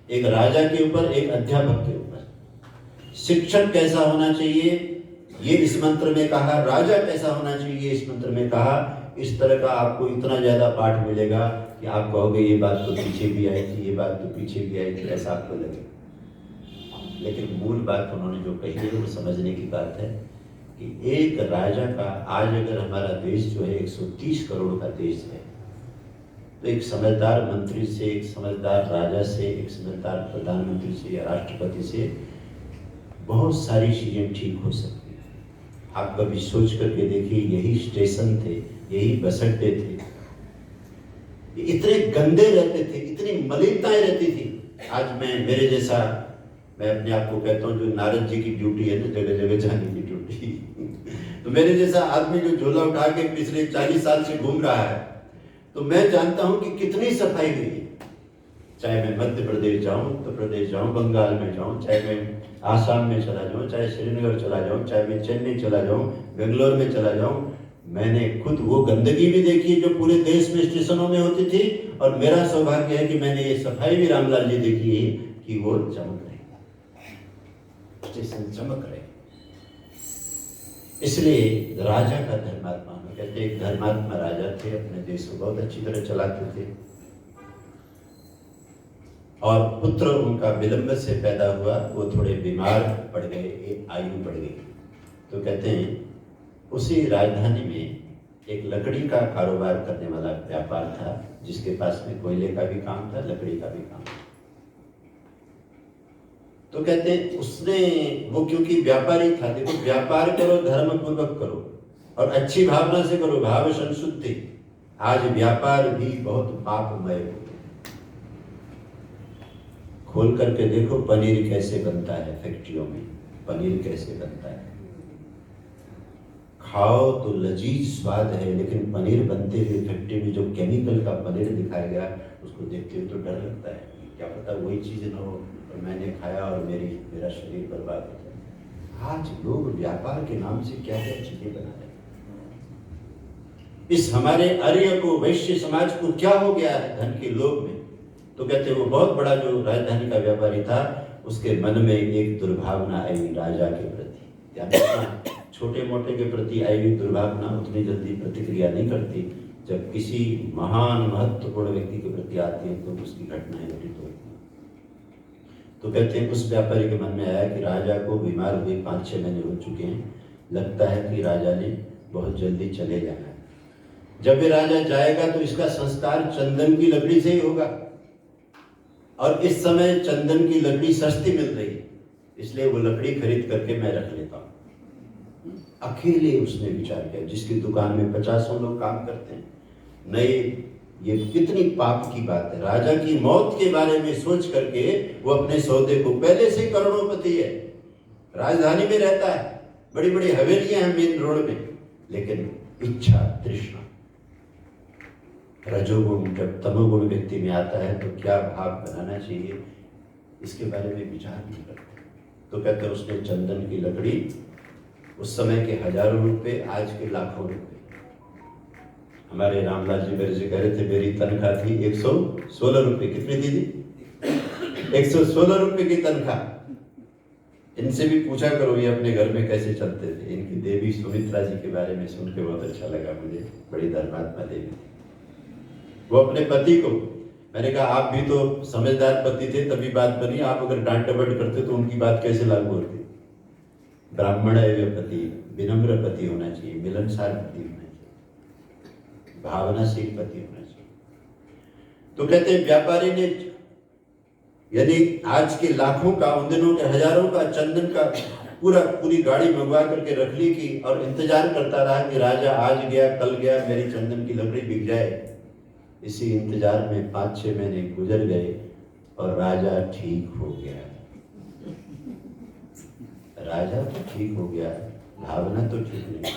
एक राजा के ऊपर, एक अध्यापक के ऊपर। शिक्षक कैसा होना चाहिए ये इस मंत्र में कहा, राजा कैसा होना चाहिए इस मंत्र में कहा। इस तरह का आपको इतना ज्यादा पाठ मिलेगा कि आप कहोगे ये बात तो पीछे भी आई थी, ये बात तो पीछे भी आई थी, ऐसा आपको लगेगा। लेकिन मूल बात उन्होंने जो कही है वो समझने की बात है कि एक राजा का, आज अगर हमारा देश जो है 130 करोड़ का देश है, तो एक समझदार मंत्री से, एक समझदार राजा से, एक समझदार प्रधानमंत्री से या राष्ट्रपति से बहुत सारी चीजें ठीक हो सकती हैं। आप कभी सोच करके देखिए, यही स्टेशन थे, यही बस अड्डे थे, इतने गंदे रहते थे, इतनी मलिनताएं रहती थी। आज मेरे जैसा, मैं अपने आप को कहता हूँ जो नारद जी की ड्यूटी है ना, जगह जगह जाने की ड्यूटी तो मेरे जैसा आदमी जो झोला उठा के पिछले 40 साल से घूम रहा है, तो मैं जानता हूं कि कितनी सफाई हुई है। चाहे मैं मध्य प्रदेश जाऊं, उत्तर प्रदेश जाऊं, बंगाल में जाऊं, चाहे मैं आसाम में चला जाऊं, चाहे श्रीनगर चला जाऊं, चाहे मैं चेन्नई चला जाऊं, बेंगलोर में चला जाऊं, मैंने खुद वो गंदगी भी देखी जो पूरे देश में स्टेशनों में होती थी। और मेरा सौभाग्य है कि मैंने ये सफाई भी रामलाल जी देखी है कि वो चमक रही, स्टेशन चमक रहे। इसलिए राजा का धर्मात्मा, कहते एक धर्मात्मा राजा थे, अपने देश को बहुत अच्छी तरह चलाते थे। और पुत्र उनका विलंब से पैदा हुआ, वो थोड़े बीमार पड़ गए, आयु बढ़ गई। तो कहते हैं उसी राजधानी में एक लकड़ी का कारोबार करने वाला व्यापार था, जिसके पास में कोयले का भी काम था, लकड़ी का भी काम था। तो कहते हैं उसने, वो क्योंकि व्यापारी था, देखो व्यापार करो धर्म पूर्वक करो और अच्छी भावना से करो, भाव संशुद्धि। आज व्यापार भी बहुत पापमय हो गया। खोल करके देखो पनीर कैसे बनता है, फैक्ट्रियों में पनीर कैसे बनता है, खाओ तो लजीज स्वाद है, लेकिन पनीर बनते हुए फैक्ट्री में जो केमिकल का पनीर दिखाया गया, उसको देखते हुए तो डर लगता है, क्या पता वही चीज न हो और मैंने खाया और मेरा शरीर बर्बाद हो जाए। आज लोग व्यापार के नाम से क्या क्या चीजें बना रहे हैं। इस हमारे आर्य को, वैश्य समाज को क्या हो गया है धन के लोभ में। तो कहते वो बहुत बड़ा जो राजधानी का व्यापारी था, उसके मन में एक दुर्भावना आई राजा के प्रति, यानी छोटे मोटे के प्रति आई हुई दुर्भावना उतनी जल्दी प्रतिक्रिया नहीं करती, जब किसी महान महत्वपूर्ण व्यक्ति के प्रति आती है तो उसकी घटनाएं घटित होती हैं। तो कहते हैं उस व्यापारी के मन में आया कि राजा को बीमार हुए 5-6 महीने हो चुके हैं, लगता है कि राजा ने बहुत जल्दी चले जाना है। जब भी राजा जाएगा तो इसका संस्कार चंदन की लकड़ी से ही होगा, और इस समय चंदन की लकड़ी सस्ती मिल रही है, इसलिए वो लकड़ी खरीद करके मैं रख लेता हूँ। अकेले उसने विचार किया, जिसकी दुकान में 50 लोग काम करते हैं, नए, ये कितनी पाप की बात है। राजा की मौत के बारे में सोच करके वो अपने सौदे को, पहले से करोड़पति है, राजधानी में रहता है, बड़ी बड़ी हवेलियां हैं मेन रोड में, लेकिन इच्छा तृष्णा, रजोगुण जब तमोगुण व्यक्ति में आता है तो क्या भाव बनाना चाहिए, इसके बारे में विचार नहीं करते। तो कहते उसने चंदन की लकड़ी, उस समय के हजारों रुपए, आज के लाखों रुपए। हमारे रामलाल जी मेरे से कह रहे थे, मेरी तनख्वाह थी 116 रुपए। कितनी थी जी? 116 रुपए की तनख्वाह। इनसे भी पूछा करो ये अपने घर में कैसे चलते थे। इनकी देवी सुमित्रा जी के बारे में सुन के बहुत अच्छा लगा मुझे, बड़ी धर्मात्मा देवी थी। वो अपने पति को, मैंने कहा आप भी तो समझदार पति थे तभी बात बनी, आप अगर डांट डपट करते तो उनकी बात कैसे लागू होती। ब्राह्मण पति, विनम्र पति होना चाहिए, मिलनसार पति होना चाहिए, भावनाशील पति होना चाहिए। तो कहते हैं व्यापारी ने, यदि आज के लाखों का, उन दिनों के हजारों का चंदन का पूरी गाड़ी मंगवा करके रख ली की, और इंतजार करता रहा कि राजा आज गया कल गया, मेरी चंदन की लकड़ी बिक जाए। इसी इंतजार में 5-6 महीने गुजर गए और राजा ठीक हो गया। राजा तो ठीक हो गया, भावना तो ठीक नहीं,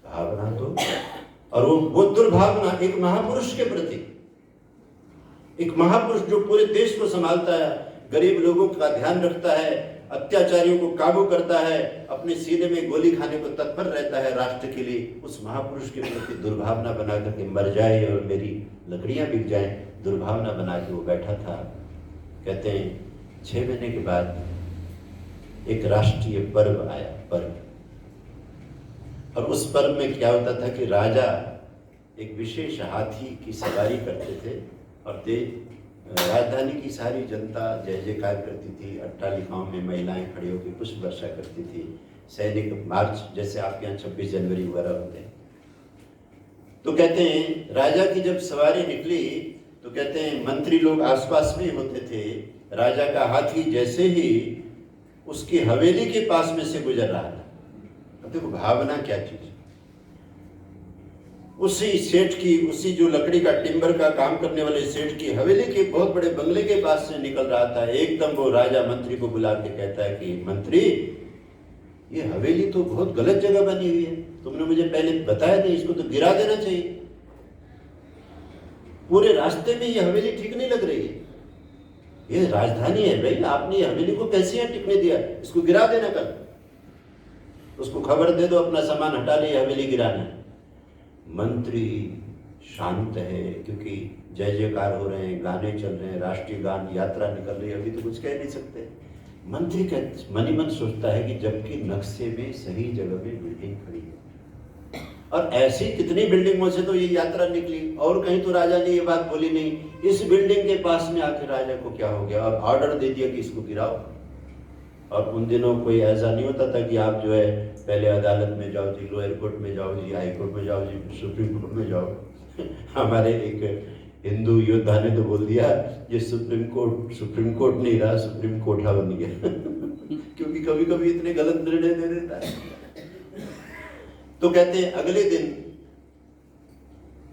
भावना तो, और वो दुर्भावना एक महापुरुष के प्रति, एक महापुरुष जो पूरे देश को संभालता है, गरीब लोगों का ध्यान रखता है, अत्याचारियों को काबू करता है, अपने सीने में गोली खाने को तत्पर रहता है राष्ट्र के लिए, उस महापुरुष के प्रति दुर्भावना बना करके मर जाए और मेरी लकड़ियां बिक जाएं, दुर्भावना बना के वो बैठा था। कहते हैं 6 महीने के बाद एक राष्ट्रीय पर्व आया, पर्व। और उस पर्व में क्या होता था कि राजा एक विशेष हाथी की सवारी करते थे और राजधानी की सारी जनता जय जयकार करती थी, अट्टालिकाओं में महिलाएं खड़ी होकर पुष्प वर्षा करती थी, सैनिक मार्च जैसे आपके यहाँ 26 जनवरी वगैरह होते हैं। तो कहते हैं राजा की जब सवारी निकली तो कहते हैं मंत्री लोग आसपास में होते थे, राजा का हाथी जैसे ही उसकी हवेली के पास में से गुजर रहा था। अब देखो भावना क्या चीज, उसी सेठ की, उसी जो लकड़ी का टिम्बर का काम करने वाले सेठ की हवेली के बहुत बड़े बंगले के पास से निकल रहा था। एकदम वो राजा मंत्री को बुला के कहता है कि मंत्री, ये हवेली तो बहुत गलत जगह बनी हुई है, तुमने मुझे पहले बताया था, इसको तो गिरा देना चाहिए। पूरे रास्ते में ये हवेली ठीक नहीं लग रही है, ये राजधानी है भाई, आपने ये हवेली को कैसे यहाँ टिकने दिया, इसको गिरा देना, कल उसको खबर दे दो, अपना सामान हटा ले, हवेली गिराना। मंत्री शांत है क्योंकि जय जयकार हो रहे हैं, गाने चल रहे हैं, राष्ट्रीय गान यात्रा निकल रही है, अभी तो कुछ कह नहीं सकते। मंत्री का मन ही मन सोचता है कि जबकि नक्शे में सही जगह में बिल्डिंग खड़ी है और ऐसी कितनी बिल्डिंगों से तो ये यात्रा निकली और कहीं तो राजा ने ये बात बोली नहीं, इस बिल्डिंग के पास में आखिर राजा को क्या हो गया और ऑर्डर दे दिया कि इसको गिराओ। और उन दिनों कोई ऐसा नहीं होता था कि आप जो है पहले अदालत में जाओ जी, लोअर कोर्ट में जाओ जी, हाई कोर्ट में जाओ जी, सुप्रीम कोर्ट में जाओ। हमारे एक हिंदू योद्धा ने तो बोल दिया ये सुप्रीम कोर्ट नहीं रहा, सुप्रीम कोठा बन गया। क्योंकि कभी कभी इतने गलत निर्णय दे देता है। तो कहते हैं अगले दिन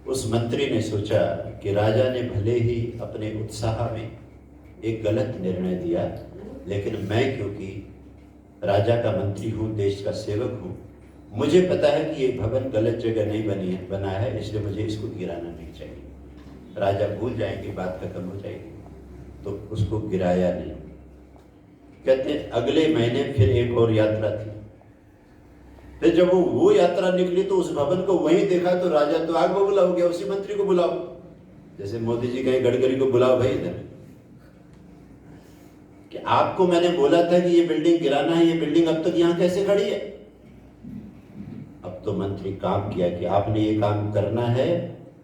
उस मंत्री ने सोचा कि राजा ने भले ही अपने उत्साह में एक गलत निर्णय दिया, लेकिन मैं क्योंकि राजा का मंत्री हूँ, देश का सेवक हूँ, मुझे पता है कि ये भवन गलत जगह नहीं बना है, इसलिए मुझे इसको गिराना नहीं चाहिए। राजा भूल जाएंगे, बात खत्म हो जाएगी, तो उसको गिराया नहीं। कहते अगले महीने फिर एक और यात्रा थी। फिर जब वो यात्रा निकली तो उस भवन को वहीं देखा तो राजा तो आग बबूला हो गया, उसी मंत्री को बुलाओ, जैसे मोदी जी कहे गडकरी को बुलाओ भाई इधर, कि आपको मैंने बोला था कि ये बिल्डिंग गिराना है, ये बिल्डिंग अब तक यहाँ कैसे खड़ी है। अब तो मंत्री काम किया कि आपने ये काम करना है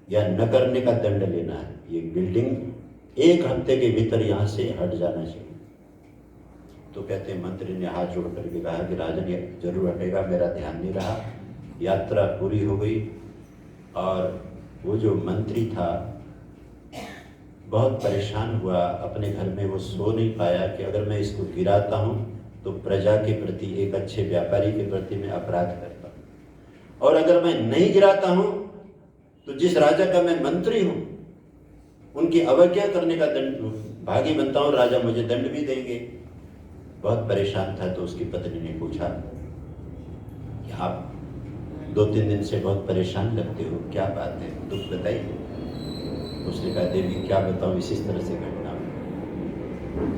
या न करने का दंड लेना है, ये बिल्डिंग 1 हफ्ते के भीतर यहाँ से हट जाना चाहिए। तो कहते हैं मंत्री ने हाथ जोड़ करके कहा कि राजन ये जरूर हटेगा, मेरा ध्यान नहीं रहा। यात्रा पूरी हो गई और वो जो मंत्री था बहुत परेशान हुआ, अपने घर में वो सो नहीं पाया कि अगर मैं इसको गिराता हूँ तो प्रजा के प्रति, एक अच्छे व्यापारी के प्रति मैं अपराध करता हूँ, और अगर मैं नहीं गिराता हूँ तो जिस राजा का मैं मंत्री हूँ उनकी अवज्ञा करने का दंड भागी बनता हूँ, राजा मुझे दंड भी देंगे। बहुत परेशान था। तो उसकी पत्नी ने पूछा कि आप 2-3 दिन से बहुत परेशान लगते हो, क्या बात है, दुख बताइए। उसने कहा देवी क्या बताऊं, इसी तरह से घटना।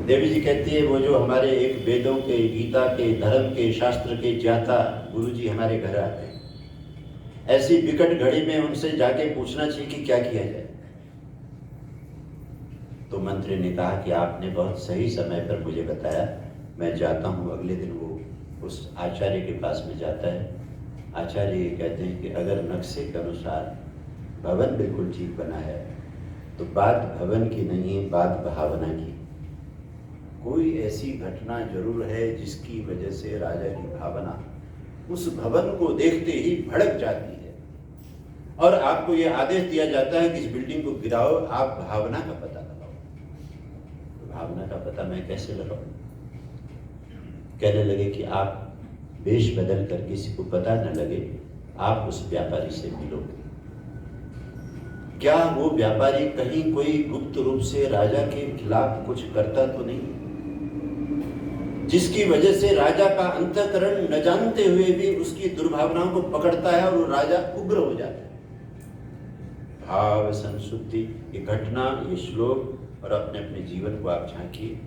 देवी जी कहती है वो जो हमारे एक वेदों के, गीता के, धर्म के, शास्त्र के ज्ञाता गुरु जी हमारे घर आते हैं, ऐसी विकट घड़ी में उनसे जाके पूछना चाहिए कि क्या किया जाए। तो मंत्री ने कहा कि आपने बहुत सही समय पर मुझे बताया, मैं जाता हूँ। अगले दिन वो उस आचार्य के पास में जाता है। आचार्य कहते हैं कि अगर नक्शे के अनुसार भवन बिल्कुल ठीक बना है तो बात भवन की नहीं है, बात भावना की। कोई ऐसी घटना जरूर है जिसकी वजह से राजा की भावना उस भवन को देखते ही भड़क जाती है और आपको यह आदेश दिया जाता है कि इस बिल्डिंग को गिराओ, आप भावना का पता लगाओ। तो भावना का पता मैं कैसे लगाऊं? कहने लगे कि आप वेश बदल कर, किसी को पता न लगे, आप उस व्यापारी से मिलोगे। क्या वो व्यापारी कहीं कोई गुप्त रूप से राजा के खिलाफ कुछ करता तो नहीं, जिसकी वजह से राजा का अंतःकरण न जानते हुए भी उसकी दुर्भावनाओं को पकड़ता है और वो राजा उग्र हो जाता है। भाव संशुद्धि, ये घटना, ये श्लोक और अपने अपने जीवन को आप झांकिए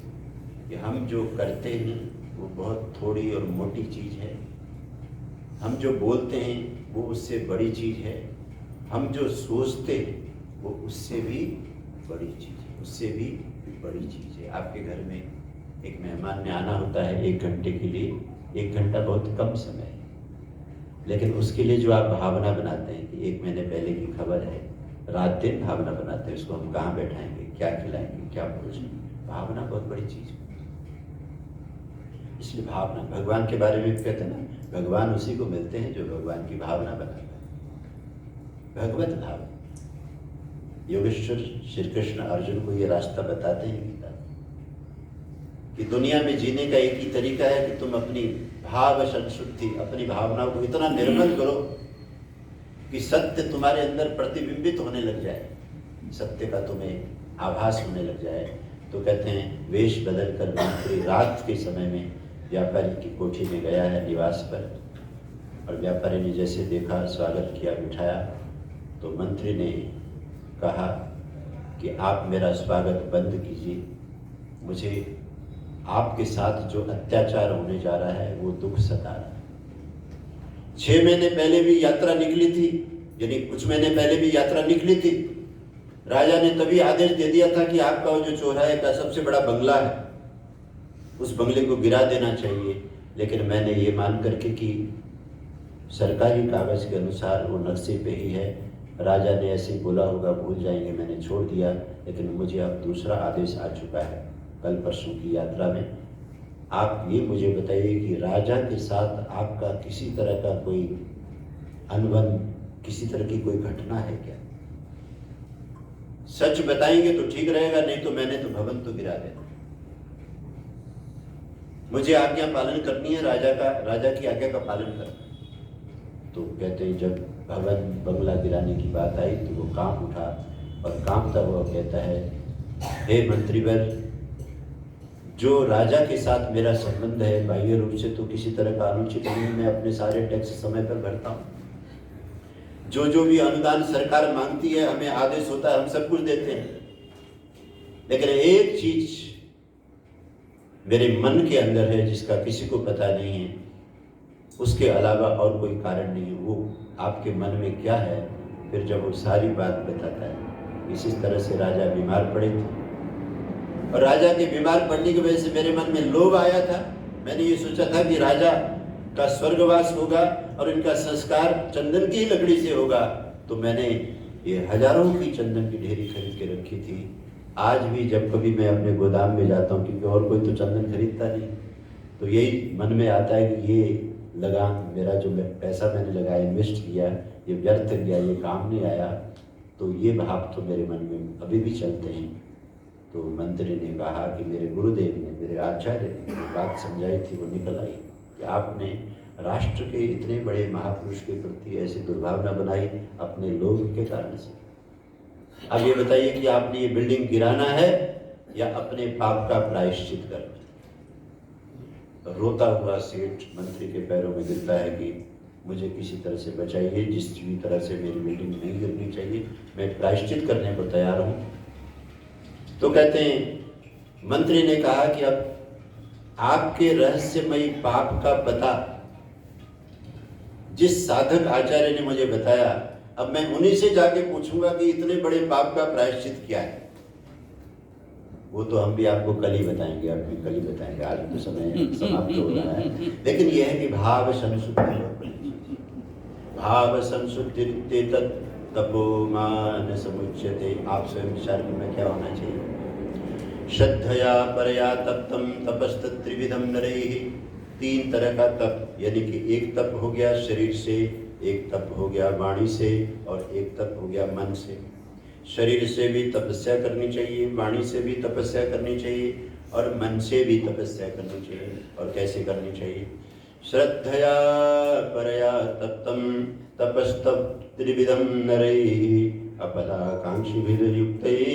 कि हम जो करते हैं वो बहुत थोड़ी और मोटी चीज है, हम जो बोलते हैं वो उससे बड़ी चीज है, हम जो सोचते हैं वो उससे भी बड़ी चीज है, उससे भी बड़ी चीज़ है। आपके घर में एक मेहमान ने आना होता है 1 घंटे के लिए, 1 घंटा बहुत कम समय है, लेकिन उसके लिए जो आप भावना बनाते हैं कि 1 महीने पहले की खबर है, रात दिन भावना बनाते हैं, उसको हम कहाँ बैठाएंगे, क्या खिलाएंगे, क्या परोसेंगे, भावना बहुत बड़ी चीज़ है। इसलिए भावना, भगवान के बारे में कहते हैं ना, भगवान उसी को मिलते हैं जो भगवान की भावना बनाता है, भगवत भाव। योगेश्वर श्री कृष्ण अर्जुन को ये रास्ता बताते हैं गीता कि दुनिया में जीने का एक ही तरीका है कि तुम अपनी भाव संशुद्धि, अपनी भावनाओं को इतना निर्मल करो कि सत्य तुम्हारे अंदर प्रतिबिंबित होने लग जाए, सत्य का तुम्हें आभास होने लग जाए। तो कहते हैं वेश बदल कर मंत्री रात के समय में व्यापारी की कोठी में गया है, निवास पर, और व्यापारी ने जैसे देखा, स्वागत किया, बिठाया, तो मंत्री ने कहा कि आप मेरा स्वागत बंद कीजिए, मुझे आपके साथ जो अत्याचार होने जा रहा है वो दुख सता रहा है। 6 महीने पहले भी यात्रा निकली थी, यानी कुछ महीने पहले भी यात्रा निकली थी, राजा ने तभी आदेश दे दिया था कि आपका वो जो चौराहे का सबसे बड़ा बंगला है उस बंगले को गिरा देना चाहिए, लेकिन मैंने ये मान करके कि सरकारी कागज के अनुसार वो नक्शे पे ही है, राजा ने ऐसे बोला होगा, भूल जाएंगे, मैंने छोड़ दिया, लेकिन मुझे अब दूसरा आदेश आ चुका है कल परसों की यात्रा में। आप ये मुझे बताइए कि राजा के साथ आपका किसी तरह का कोई अनबन, किसी तरह की कोई घटना है क्या? सच बताएंगे तो ठीक रहेगा, नहीं तो मैंने तो भवन तो गिरा देना। मुझे आज्ञा पालन करनी है, राजा की आज्ञा का पालन करना। तो कहते हैं जब भवन बंगला गिराने की बात आई तो वो कांप उठा, और कांपता हुआ कहता है, हे मंत्रीवर, जो राजा के साथ मेरा संबंध है बाह्य रूप से तो किसी तरह का अनुचित नहीं, मैं अपने सारे टैक्स समय पर भरता हूँ, जो भी अनुदान सरकार मांगती है, हमें आदेश होता है, हम सब कुछ देते हैं, लेकिन एक चीज मेरे मन के अंदर है जिसका किसी को पता नहीं है, उसके अलावा और कोई कारण नहीं है। वो आपके मन में क्या है? फिर जब वो सारी बात बताता है, इसी तरह से राजा बीमार पड़े थे, और राजा के बीमार पड़ने की वजह से मेरे मन में लोभ आया था। मैंने ये सोचा था कि राजा का स्वर्गवास होगा और इनका संस्कार चंदन की लकड़ी से होगा, तो मैंने ये हजारों की चंदन की ढेरी खरीद के रखी थी। आज भी जब कभी मैं अपने गोदाम में जाता हूँ, क्योंकि और कोई तो चंदन खरीदता नहीं, तो यही मन में आता है कि ये लगान, मेरा जो पैसा मैंने लगाया, इन्वेस्ट किया, ये व्यर्थ गया, ये काम नहीं आया। तो ये भाव तो मेरे मन में अभी भी चलते हैं। तो मंत्री ने कहा कि मेरे गुरुदेव ने, मेरे आचार्य ने बात समझाई थी, वो निकल आई कि आपने राष्ट्र के इतने बड़े महापुरुष के प्रति ऐसी दुर्भावना बनाई अपने लोभ के कारण से। अब ये बताइए कि आपने ये बिल्डिंग गिराना है या अपने पाप का प्रायश्चित करना? तो रोता हुआ सेठ मंत्री के पैरों में गिरता है कि मुझे किसी तरह से बचाइए, जिस भी तरह से मेरी बिल्डिंग नहीं गिरनी चाहिए, मैं प्रायश्चित करने को तैयार हूँ। तो कहते हैं मंत्री ने कहा कि अब आपके रहस्यमयी पाप का पता जिस साधक आचार्य ने मुझे बताया, अब मैं उन्हीं से जाके पूछूंगा कि इतने बड़े पाप का प्रायश्चित क्या है। वो तो हम भी आपको कल ही बताएंगे, आप भी कल ही बताएंगे, आज तो समय समाप्त हो रहा है। लेकिन यह है कि भाव संशुद्धि, भाव संशुद्धि तपोमान समुच्यते। आप स्वयं विचार करना क्या होना चाहिए। श्रद्धया परया तप्तम तपस्तत्रिविधम नरैः। 3 तरह का तप, यानी कि एक तप हो गया शरीर से, एक तप हो गया वाणी से, और एक तप हो गया मन से। शरीर से भी तपस्या करनी चाहिए, वाणी से भी तपस्या करनी चाहिए, और मन से भी तपस्या करनी चाहिए। और कैसे करनी चाहिए? श्रद्धया परया तप्तम तपस्तत्रिविधम नरैः अपलाकांक्षिभिर्युक्तैः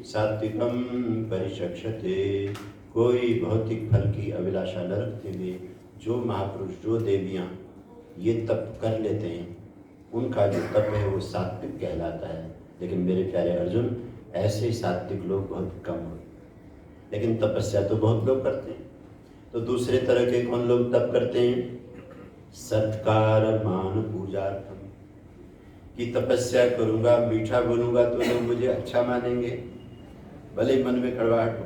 सात्विकं परिचक्षते। कोई भौतिक फल की अभिलाषा न रखते हुए जो महापुरुष, जो देवियाँ ये तप कर लेते हैं, उनका जो तप है वो सात्विक कहलाता है। लेकिन मेरे प्यारे अर्जुन, ऐसे सात्विक लोग बहुत कम होते, लेकिन तपस्या तो बहुत लोग करते हैं। तो दूसरे तरह के कौन लोग तप करते हैं? सत्कार मान पूजार्थम, कि तपस्या करूँगा, मीठा बोलूँगा तो लोग मुझे अच्छा मानेंगे, भले ही मन में कड़वाहट हो,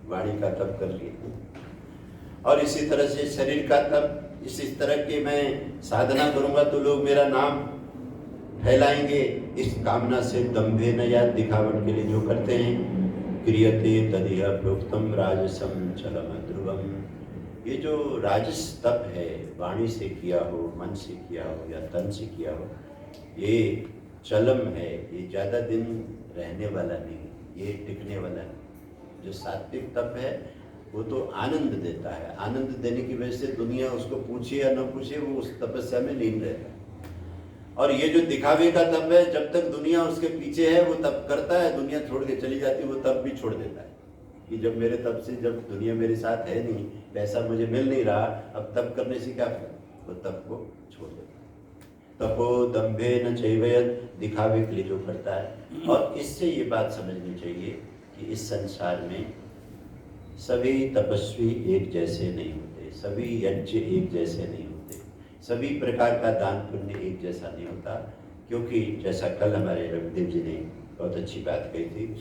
वाणी का तप कर लिया। और इसी तरह से शरीर का तप, इसी तरह के मैं साधना करूंगा तो लोग मेरा नाम फैलाएंगे, इस कामना से दंभे न या दिखावट के लिए जो करते हैं, क्रियते तदिह प्रोक्तम राजसम चलम ध्रुवम। ये जो राजस तप है, वाणी से किया हो, मन से किया हो या तन से किया हो, ये चलम है, ये ज़्यादा दिन रहने वाला नहीं, ये टिकने वाला नहीं। जो सात्विक तप है वो तो आनंद देता है, आनंद देने की वजह से दुनिया उसको पूछे या न पूछे वो उस तपस्या में लीन रहता है। और ये जो दिखावे का तप है, जब तक दुनिया उसके पीछे है वो तप करता है, दुनिया छोड़ के चली जाती है वो तप भी छोड़ देता है कि जब मेरे तप से, जब दुनिया मेरे साथ है नहीं, पैसा मुझे मिल नहीं रहा, अब तप करने से क्या फायदा, वो तप को छोड़ देता है। तपो दंभे न चैवयत, दिखावे के लिए जो करता है। और इससे ये बात समझनी चाहिए कि इस संसार में सभी तपस्वी एक जैसे नहीं होते, सभी यज्ञ एक जैसे नहीं होते, सभी प्रकार का दान पुण्य एक जैसा नहीं होता। क्योंकि जैसा कल हमारे रविदेव जी ने बहुत अच्छी बात कही थी,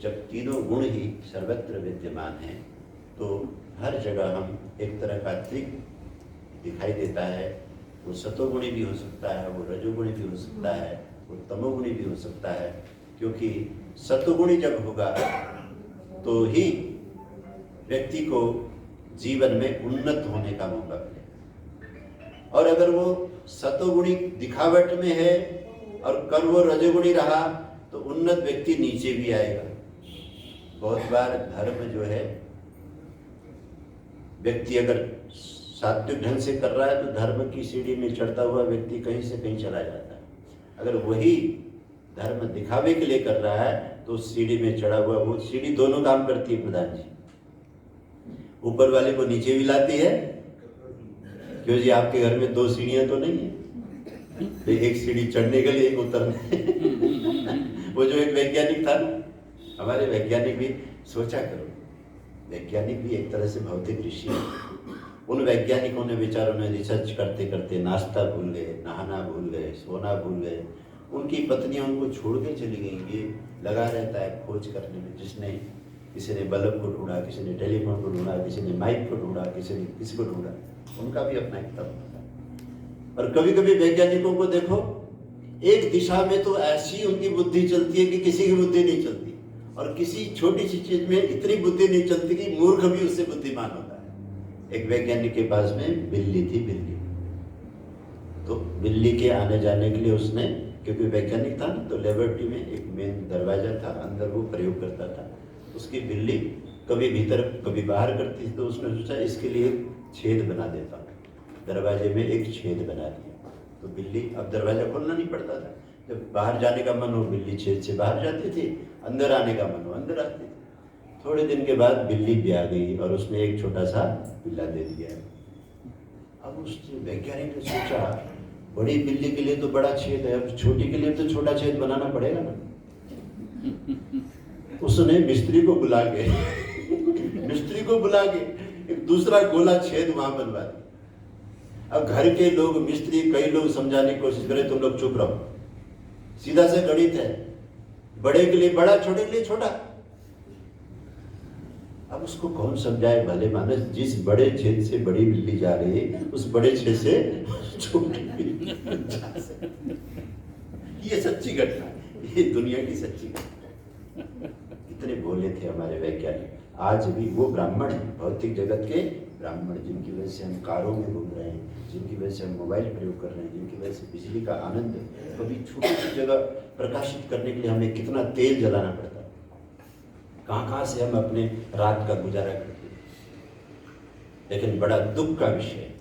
जब तीनों गुण ही सर्वत्र विद्यमान हैं तो हर जगह हम एक तरह का त्रिक दिखाई देता है। वो सतोगुणी भी हो सकता है, वो रजोगुणी भी हो सकता है, वो तमोगुणी भी हो सकता है। क्योंकि सतोगुणी जब होगा तो ही व्यक्ति को जीवन में उन्नत होने का मौका मिलेगा। और अगर वो सतोगुणी दिखावट में है और कल वो रजोगुणी रहा तो उन्नत व्यक्ति नीचे भी आएगा। बहुत बार धर्म जो है, व्यक्ति अगर सात्विक ढंग से कर रहा है तो धर्म की सीढ़ी में चढ़ता हुआ व्यक्ति कहीं से कहीं चला जाता है। अगर वही धर्म दिखावे के लिए कर रहा है तो सीढ़ी में चढ़ा हुआ, वो सीढ़ी दोनों काम करती है प्रधान जी, ऊपर वाले को नीचे भी लाती है। क्यों जी, आपके घर में दो सीढ़ियां तो नहीं है, एक सीढ़ी चढ़ने के लिए एक उतरने। वो जो एक वैज्ञानिक था ना, हमारे वैज्ञानिक भी, सोचा करो, वैज्ञानिक भी एक तरह से भौतिक ऋषि है। उन वैज्ञानिकों ने, बेचारों ने रिसर्च करते करते नाश्ता भूल गए, नहाना भूल गए, सोना भूल गए। उनकी पत्नियां उनको छोड़ के चली गई। ये लगा रहता है खोज करने में, जिसने, किसी ने बल्ब को ढूंढा, किसी ने टेलीफोन को ढूंढा, किसी ने माइक को ढूंढा, किसी ने किसी को ढूंढा। उनका भी अपना एक तप होता है। और कभी कभी वैज्ञानिकों को देखो, एक दिशा में तो ऐसी उनकी बुद्धि चलती है कि किसी की बुद्धि नहीं चलती, और किसी छोटी सी चीज में इतनी बुद्धि नहीं चलती कि मूर्ख भी उससे बुद्धिमान होता है। एक वैज्ञानिक के पास में बिल्ली थी, बिल्ली, तो बिल्ली के आने जाने के लिए उसने, क्योंकि वैज्ञानिक था ना, तो लेबोरेटरी में एक मेन दरवाजा था, अंदर वो प्रयोग करता था। उसकी बिल्ली कभी भीतर कभी बाहर करती थी, तो उसने सोचा इसके लिए छेद बना देता हूँ। दरवाजे में एक छेद बना दिया तो बिल्ली, अब दरवाजा खोलना नहीं पड़ता था। जब बाहर जाने का मन हो, बिल्ली छेद से बाहर जाती थी, अंदर आने का मन हो, अंदर आती थी। थोड़े दिन के बाद बिल्ली भी आ गई और उसने एक छोटा सा पिल्ला दे दिया। अब उस वैज्ञानिक ने सोचा, बड़ी बिल्ली के लिए तो बड़ा छेद है, अब छोटी के लिए तो छोटा छेद बनाना पड़ेगा ना। उसने मिस्त्री को बुला के एक दूसरा गोला छेद वहां बनवा दिया। अब घर के लोग, मिस्त्री, कई लोग समझाने की कोशिश करें, तुम लोग चुप रहो, सीधा से गणित है, बड़े के लिए बड़ा, छोटे के लिए छोटा। अब उसको कौन समझाए भले मानस, जिस बड़े छेद से बड़ी बिल्ली जा रही है उस बड़े छेद से छोटी बिल्ली जा सकती। ये सच्ची घटना है, ये दुनिया की सच्ची घटना। इतने भोले थे हमारे वैज्ञानिक। आज भी वो ब्राह्मण है, भौतिक जगत के ब्राह्मण, जिनकी वजह से हम कारों में घूम रहे हैं, जिनकी वजह से हम मोबाइल प्रयोग कर रहे हैं, जिनकी वजह से बिजली का आनंद, कभी छोटी सी जगह प्रकाशित करने के लिए हमें कितना तेल जलाना पड़ता है, कहाँ से हम अपने रात का गुजारा करते हैं। लेकिन बड़ा दुख का विषय है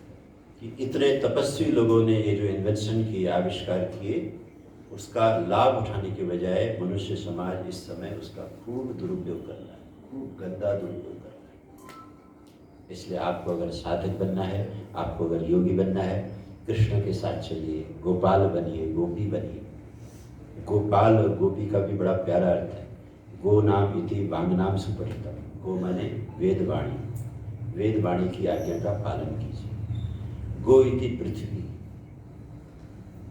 कि इतने तपस्वी लोगों ने ये जो इन्वेंशन किए, आविष्कार किए, उसका लाभ उठाने के बजाय मनुष्य समाज इस समय उसका खूब दुरुपयोग कर रहा है, खूब गंदा दुरुपयोग कर रहा है। इसलिए आपको अगर साधक बनना है, आपको अगर योगी बनना है, कृष्ण के साथ चलिए, गोपाल बनिए, गोपी बनिए। गोपाल और गोपी का भी बड़ा प्यारा अर्थ है। गो नाम इति वांग नाम सुपठितम। गो माने वेदवाणी, वेदवाणी की आज्ञा का पालन कीजिए। गो इति पृथ्वी,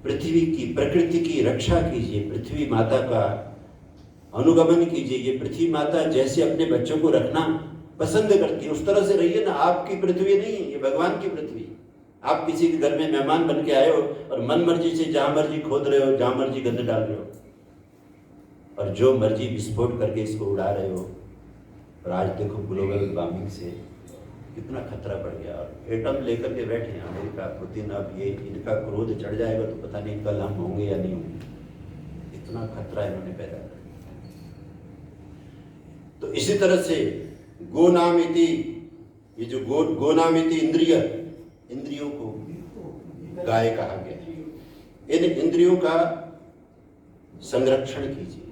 पृथ्वी की, प्रकृति की रक्षा कीजिए, पृथ्वी माता का अनुगमन कीजिए। ये पृथ्वी माता जैसे अपने बच्चों को रखना पसंद करती है, उस तरह से रहिए ना। आपकी पृथ्वी नहीं है, ये भगवान की पृथ्वी। आप किसी के घर में मेहमान बन के आए हो और मन मर्जी से जहां मर्जी खोद रहे हो, जहां मर्जी गंद डाल रहे हो, और जो मर्जी विस्फोट करके इसको उड़ा रहे हो। और आज देखो ग्लोबल वार्मिंग से कितना खतरा बढ़ गया, और एटम लेकर के बैठे हैं अमेरिका, पुतिन। अब ये इनका क्रोध चढ़ जाएगा तो पता नहीं कल हम होंगे या नहीं होंगे। इतना खतरा इन्होंने पैदा कर दिया। तो इसी तरह से गोनामिति, ये जो गोनामिति इंद्रियों को गाय कहा गया। इन इंद्रियों का संरक्षण कीजिए,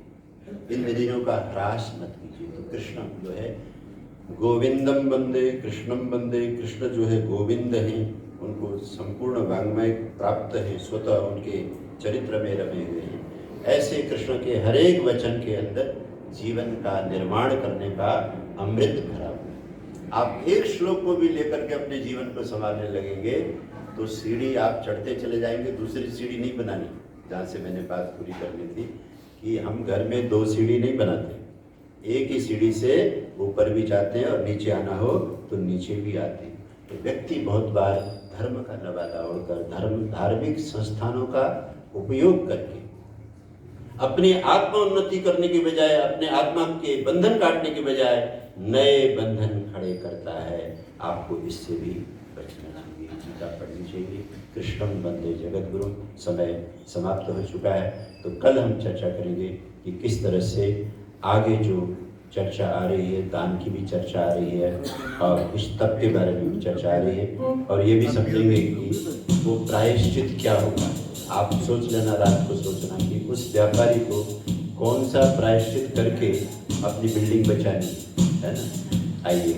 इंद्रियों का ह्रास मत कीजिए। तो कृष्ण जो है गोविंदम वंदे कृष्णम वंदे, कृष्ण जो है गोविंद हैं, उनको संपूर्ण वाङ्मय प्राप्त है, स्वतः उनके चरित्र में रमे हुए हैं। ऐसे कृष्ण के हर एक वचन के अंदर जीवन का निर्माण करने का अमृत भरा हुआ है। आप एक श्लोक को भी लेकर के अपने जीवन को संभालने लगेंगे तो सीढ़ी आप चढ़ते चले जाएंगे, दूसरी सीढ़ी नहीं बनानी। जहाँ से मैंने बात पूरी करनी थी कि हम घर में 2 सीढ़ी नहीं बनाते, एक ही सीढ़ी से ऊपर भी जाते हैं और नीचे आना हो तो नीचे भी आते हैं। तो व्यक्ति बहुत बार धर्म का नवादा ओढ़कर, धार्मिक संस्थानों का उपयोग करके अपनी आत्मा उन्नति करने के बजाय, अपने आत्मा के बंधन काटने के बजाय नए बंधन खड़े करता है। आपको इससे भी बचना चाहिए, गीता पढ़नी चाहिए। कृष्णम वंदे जगत गुरु। समय समाप्त हो चुका है, तो कल हम चर्चा करेंगे कि किस तरह से आगे जो चर्चा आ रही है, दान की भी चर्चा आ रही है और इस तप के बारे में भी चर्चा आ रही है, और ये भी समझेंगे कि वो प्रायश्चित क्या होगा। आप सोच लेना, रात को सोचना कि उस व्यापारी को कौन सा प्रायश्चित करके अपनी बिल्डिंग बचानी है ना। आइए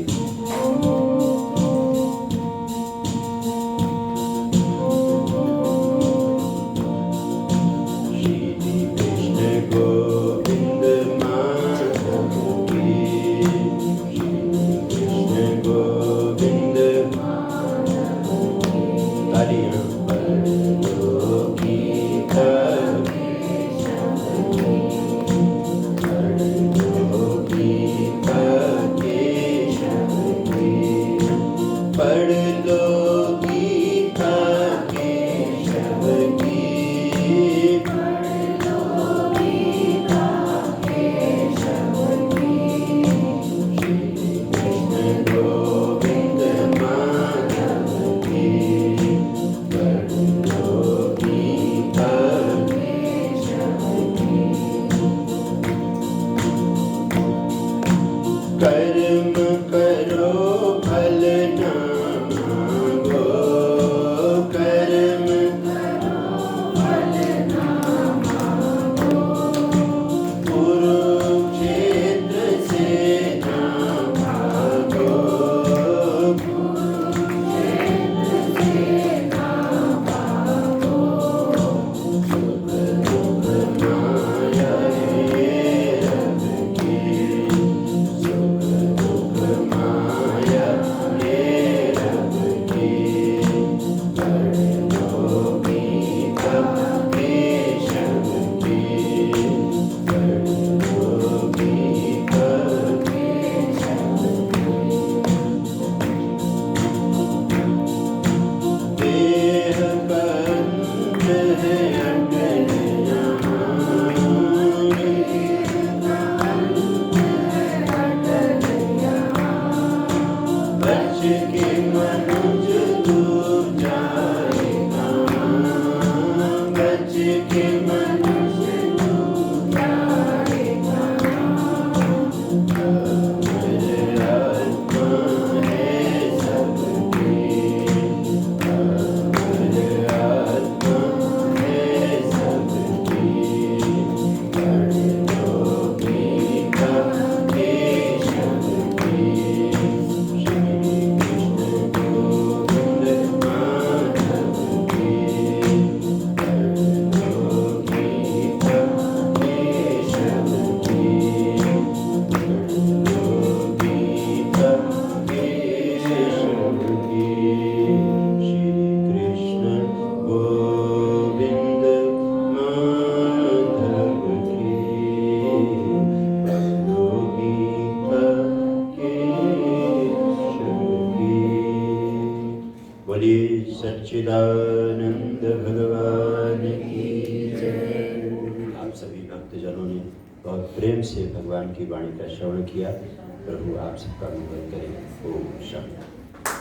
बोलिए सच्चिदानंद भगवान की जय। आप सभी भक्तजनों ने बहुत प्रेम से भगवान की वाणी का श्रवण किया। प्रभु आप सबका मंगल करें। ओम शांति।